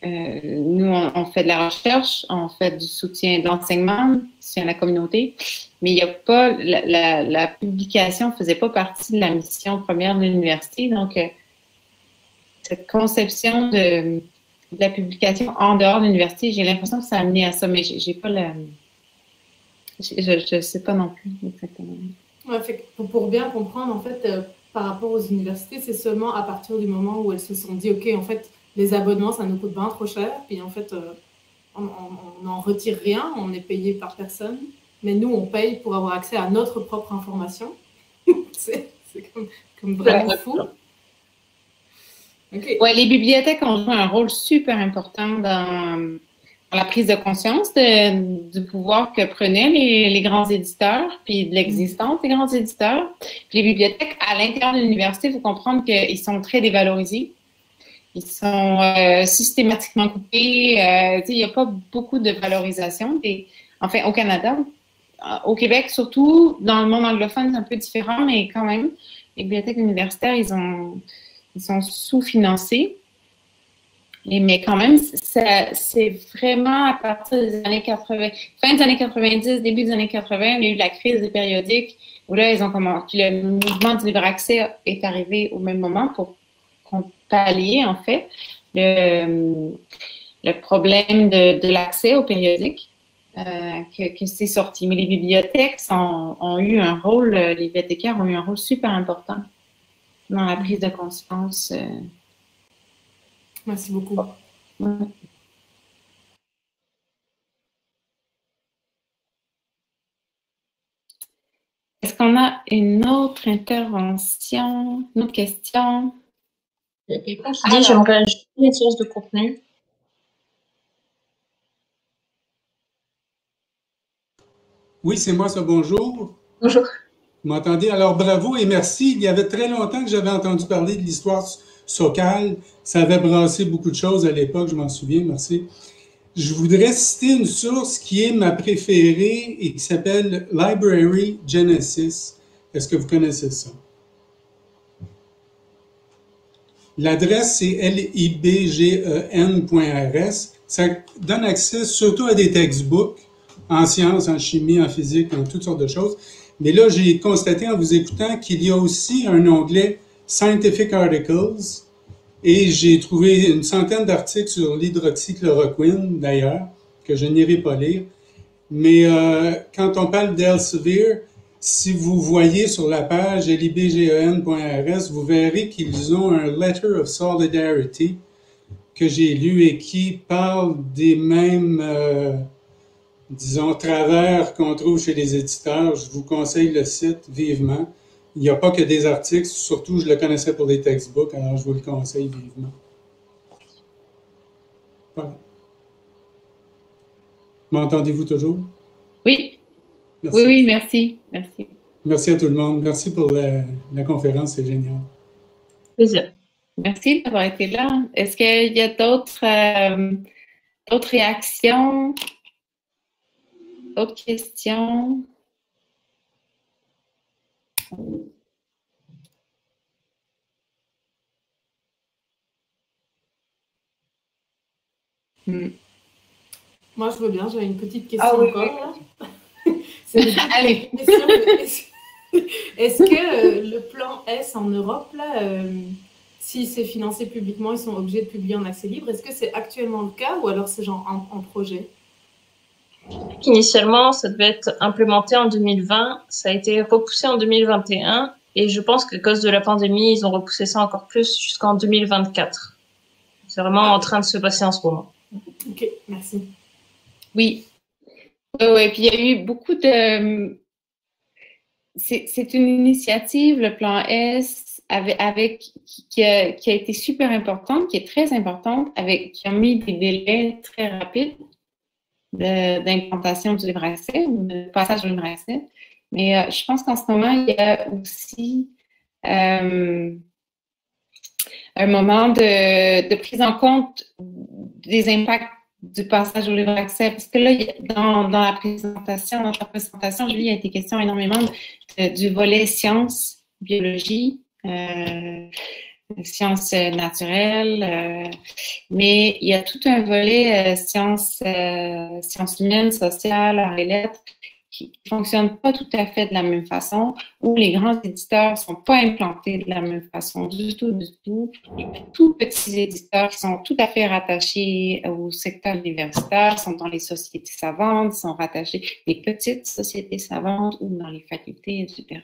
Nous, on fait de la recherche, on fait du soutien d'enseignement, soutien à la communauté, mais il n'y a pas la publication ne faisait pas partie de la mission première de l'université. Donc, cette conception de la publication en dehors de l'université, j'ai l'impression que ça a amené à ça, mais j'ai pas je ne sais pas non plus exactement. Ouais, fait que pour bien comprendre, en fait, par rapport aux universités, c'est seulement à partir du moment où elles se sont dit, OK, en fait, les abonnements, ça nous coûte bien trop cher, puis en fait, on n'en retire rien, on est payé par personne, mais nous, on paye pour avoir accès à notre propre information. c'est comme vraiment fou. Okay. Ouais, les bibliothèques ont joué un rôle super important dans la prise de conscience du pouvoir que prenaient les grands éditeurs, puis de l'existence des grands éditeurs. Puis les bibliothèques, à l'intérieur de l'université, il faut comprendre qu'ils sont très dévalorisés. Ils sont systématiquement coupés. Il n'y a pas beaucoup de valorisation. Enfin, au Canada, au Québec surtout, dans le monde anglophone, c'est un peu différent, mais quand même, les bibliothèques universitaires, ils sont sous-financés. Mais quand même, c'est vraiment à partir des années 80, fin des années 90, début des années 80, il y a eu la crise des périodiques, où là, ils ont commencé, le mouvement du libre accès est arrivé au même moment pour pallier, en fait, le problème de l'accès aux périodiques, que c'est sorti. Mais les bibliothèques ont eu un rôle, les bibliothécaires ont eu un rôle super important dans la prise de conscience. Merci beaucoup. Ouais. Est-ce qu'on a une autre intervention, une autre question? Il y a quelqu'un qui dit j'aimerais ajouter une source de contenu. Oui, c'est moi, ça. Bonjour. Bonjour. Vous m'entendez? Alors, bravo et merci. Il y avait très longtemps que j'avais entendu parler de l'histoire Sokal. Ça avait brassé beaucoup de choses à l'époque, je m'en souviens, merci. Je voudrais citer une source qui est ma préférée et qui s'appelle Library Genesis. Est-ce que vous connaissez ça? L'adresse, c'est libgen.rs. Ça donne accès surtout à des textbooks en sciences, en chimie, en physique, en toutes sortes de choses. Mais là, j'ai constaté en vous écoutant qu'il y a aussi un onglet Scientific Articles et j'ai trouvé une centaine d'articles sur l'hydroxychloroquine, d'ailleurs, que je n'irai pas lire. Mais quand on parle d'Elsevier, si vous voyez sur la page libgen.rs, vous verrez qu'ils ont un Letter of Solidarity que j'ai lu et qui parle des mêmes, disons, travers qu'on trouve chez les éditeurs. Je vous conseille le site vivement. Il n'y a pas que des articles, surtout je le connaissais pour des textbooks, alors je vous le conseille vivement. Voilà. M'entendez-vous toujours? Oui. Merci. Oui, oui, merci. Merci. Merci à tout le monde. Merci pour la conférence, c'est génial. Plaisir. Merci d'avoir été là. Est-ce qu'il y a d'autres réactions? D'autres questions? Moi, je veux bien. J'avais une petite question oui, encore. oui. Allez. Est-ce que le plan S en Europe, là, si c'est financé publiquement, ils sont obligés de publier en accès libre? Est-ce que c'est actuellement le cas ou alors c'est genre en projet? Initialement, ça devait être implémenté en 2020. Ça a été repoussé en 2021. Et je pense qu'à cause de la pandémie, ils ont repoussé ça encore plus jusqu'en 2024. C'est vraiment en train de se passer en ce moment. Ok, merci. Oui. Oui, puis il y a eu beaucoup de... C'est une initiative, le plan S, qui a été super importante, qui est très importante, qui a mis des délais très rapides d'implantation du livre accès ou de passage au livre accès. Mais je pense qu'en ce moment, il y a aussi un moment de prise en compte des impacts du passage au livre accès. Parce que là, dans la présentation, Julie, il a été question énormément du volet sciences, biologie, sciences naturelles, mais il y a tout un volet sciences humaines, sociales, arts et lettres, qui ne fonctionnent pas tout à fait de la même façon, où les grands éditeurs ne sont pas implantés de la même façon du tout. Les tout petits éditeurs qui sont tout à fait rattachés au secteur universitaire, sont dans les sociétés savantes, sont rattachés les petites sociétés savantes ou dans les facultés, etc.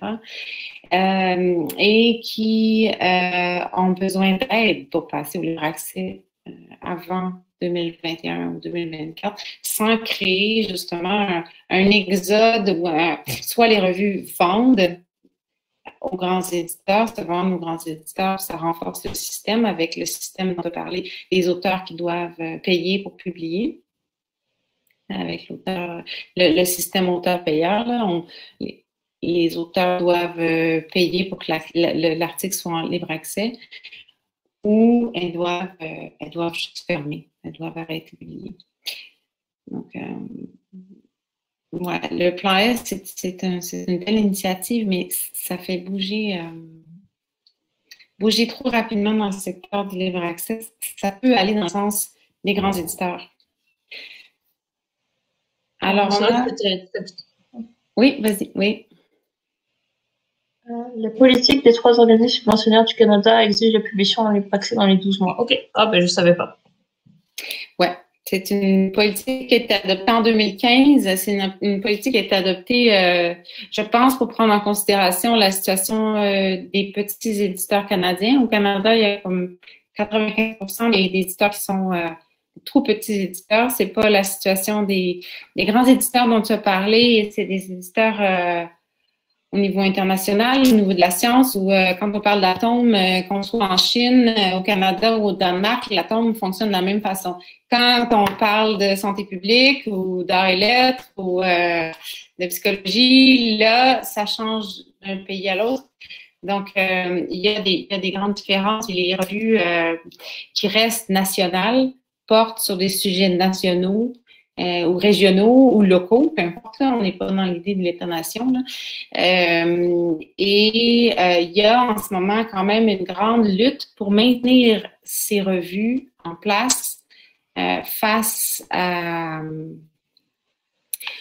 Et qui ont besoin d'aide pour passer au libre accès avant 2021 ou 2024, sans créer justement un exode où soit les revues vendent aux grands éditeurs, se vendent aux grands éditeurs, ça renforce le système avec le système dont on a parlé, les auteurs qui doivent payer pour publier, avec l'auteur, le système auteur-payeur, là, les auteurs doivent payer pour que l'article soit en libre accès, ou elles doivent juste fermer, elles doivent arrêter de publier. Donc, ouais, le plan S, c'est une belle initiative, mais ça fait bouger trop rapidement dans le secteur du libre accès. Ça peut aller dans le sens des grands éditeurs. Alors, Oui, vas-y, oui. La politique des 3 organismes subventionnaires du Canada exige la publication en libre accès dans les 12 mois. Ok, je ne savais pas. Ouais, c'est une politique qui a été adoptée en 2015. C'est une politique qui a été adoptée, je pense, pour prendre en considération la situation des petits éditeurs canadiens. Au Canada, il y a comme 95% des éditeurs qui sont trop petits éditeurs. C'est pas la situation des grands éditeurs dont tu as parlé. C'est des éditeurs au niveau international, au niveau de la science, où quand on parle d'atomes, qu'on soit en Chine, au Canada ou au Danemark, l'atome fonctionne de la même façon. Quand on parle de santé publique ou d'arts et lettres ou de psychologie, là, ça change d'un pays à l'autre. Donc, il y a des grandes différences. Il y a les revues qui restent nationales, portent sur des sujets nationaux ou régionaux ou locaux, peu importe, là, on n'est pas dans l'idée de l'État-nation. Il y a en ce moment quand même une grande lutte pour maintenir ces revues en place face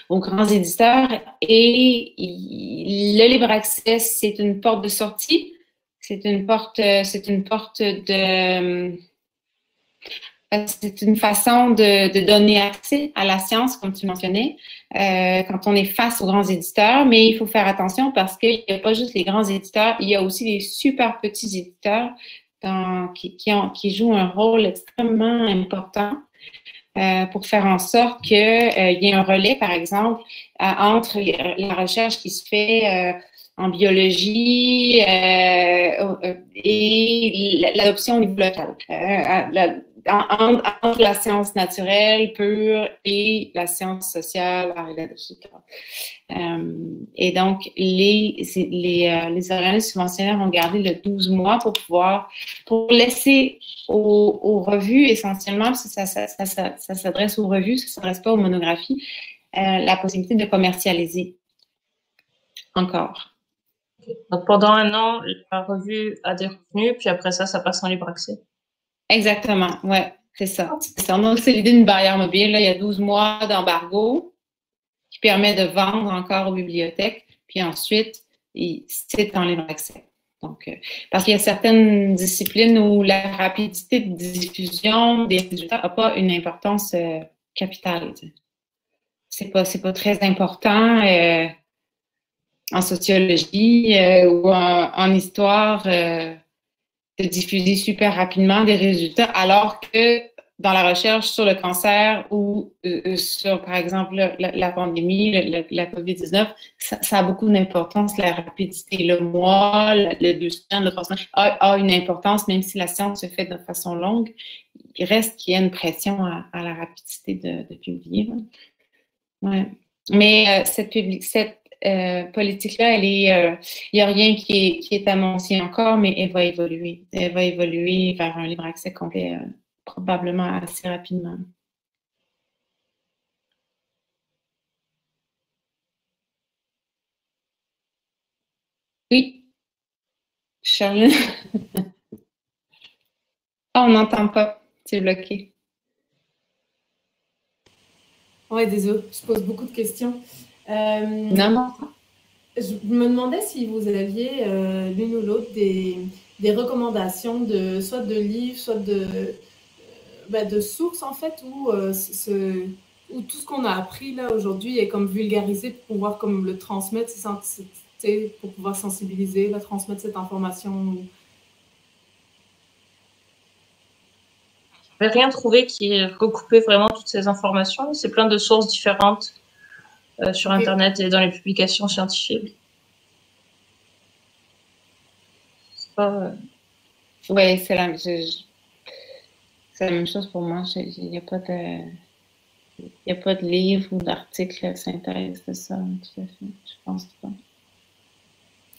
aux grands éditeurs. Et le libre accès, c'est une porte de sortie, c'est une porte de... C'est une façon de donner accès à la science, comme tu mentionnais, quand on est face aux grands éditeurs. Mais il faut faire attention parce qu'il n'y a pas juste les grands éditeurs, il y a aussi les super petits éditeurs qui jouent un rôle extrêmement important pour faire en sorte qu'il y ait un relais, par exemple, entre la recherche qui se fait en biologie et l'adoption au niveau local. Entre la science naturelle pure et la science sociale, etc. Et donc, les organismes subventionnaires ont gardé le 12 mois pour laisser aux revues, essentiellement, parce que ça s'adresse aux revues, ça ne s'adresse pas aux monographies, la possibilité de commercialiser encore. Donc, pendant un an, la revue a des revenus, puis après ça passe en libre accès. Exactement, ouais, c'est ça. Donc, c'est l'idée d'une barrière mobile. Là, il y a 12 mois d'embargo qui permet de vendre encore aux bibliothèques, puis ensuite, c'est en libre accès. Donc, parce qu'il y a certaines disciplines où la rapidité de diffusion des résultats n'a pas une importance capitale. C'est pas très important en sociologie ou en histoire de diffuser super rapidement des résultats, alors que dans la recherche sur le cancer ou sur, par exemple, la pandémie, la COVID-19, ça a beaucoup d'importance, la rapidité. Le mois, le 2 semaines, le 3 semaines a une importance, même si la science se fait de façon longue. Il reste qu'il y a une pression à la rapidité de publier. Ouais. Mais cette politique-là, il n'y a rien qui est annoncé encore, mais elle va évoluer. Elle va évoluer vers un libre accès complet probablement assez rapidement. Oui, Charline. On n'entend pas. C'est bloqué. Oui, désolé, je pose beaucoup de questions. Non. Je me demandais si vous aviez l'une ou l'autre des recommandations soit de livres, soit de sources, en fait, où tout ce qu'on a appris là aujourd'hui est comme vulgarisé pour pouvoir comme le transmettre, pour pouvoir sensibiliser, transmettre cette information. Je n'ai rien trouvé qui recoupait vraiment toutes ces informations. C'est plein de sources différentes sur Internet et dans les publications scientifiques. Oui, c'est la même chose pour moi. Il n'y a pas de livre ou d'article synthèse de ça, tout à fait. Je pense pas.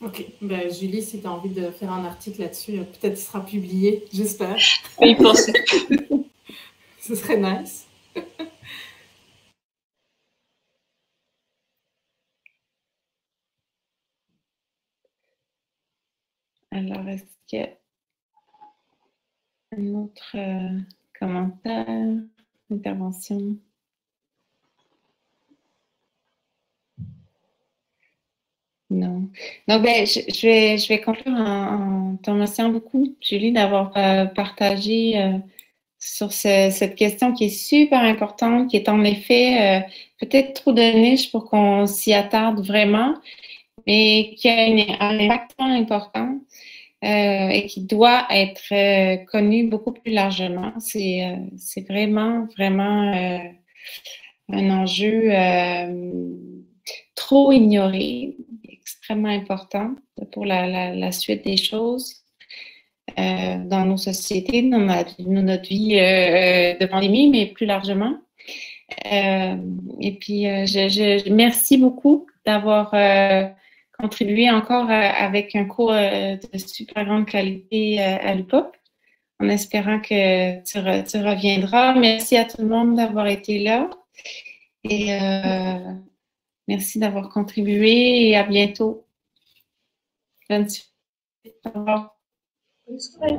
Ok. Ben, Julie, si tu as envie de faire un article là-dessus, peut-être il sera publié, j'espère. Oui, pensez. Ce serait nice. Alors, est-ce qu'il y a un autre commentaire, intervention? Non. Donc, je vais conclure en te remerciant beaucoup, Julie, d'avoir partagé sur cette question qui est super importante, qui est en effet peut-être trop de niche pour qu'on s'y attarde vraiment, mais qui a un impact important et qui doit être connu beaucoup plus largement. C'est vraiment un enjeu trop ignoré, extrêmement important pour la suite des choses dans nos sociétés, dans notre vie de pandémie, mais plus largement. Et puis, merci beaucoup d'avoir contribué encore avec un cours de super grande qualité à l'UPOP. en espérant que tu reviendras. Merci à tout le monde d'avoir été là. Et merci d'avoir contribué et à bientôt. Bonne soirée. Au revoir. Bonne soirée.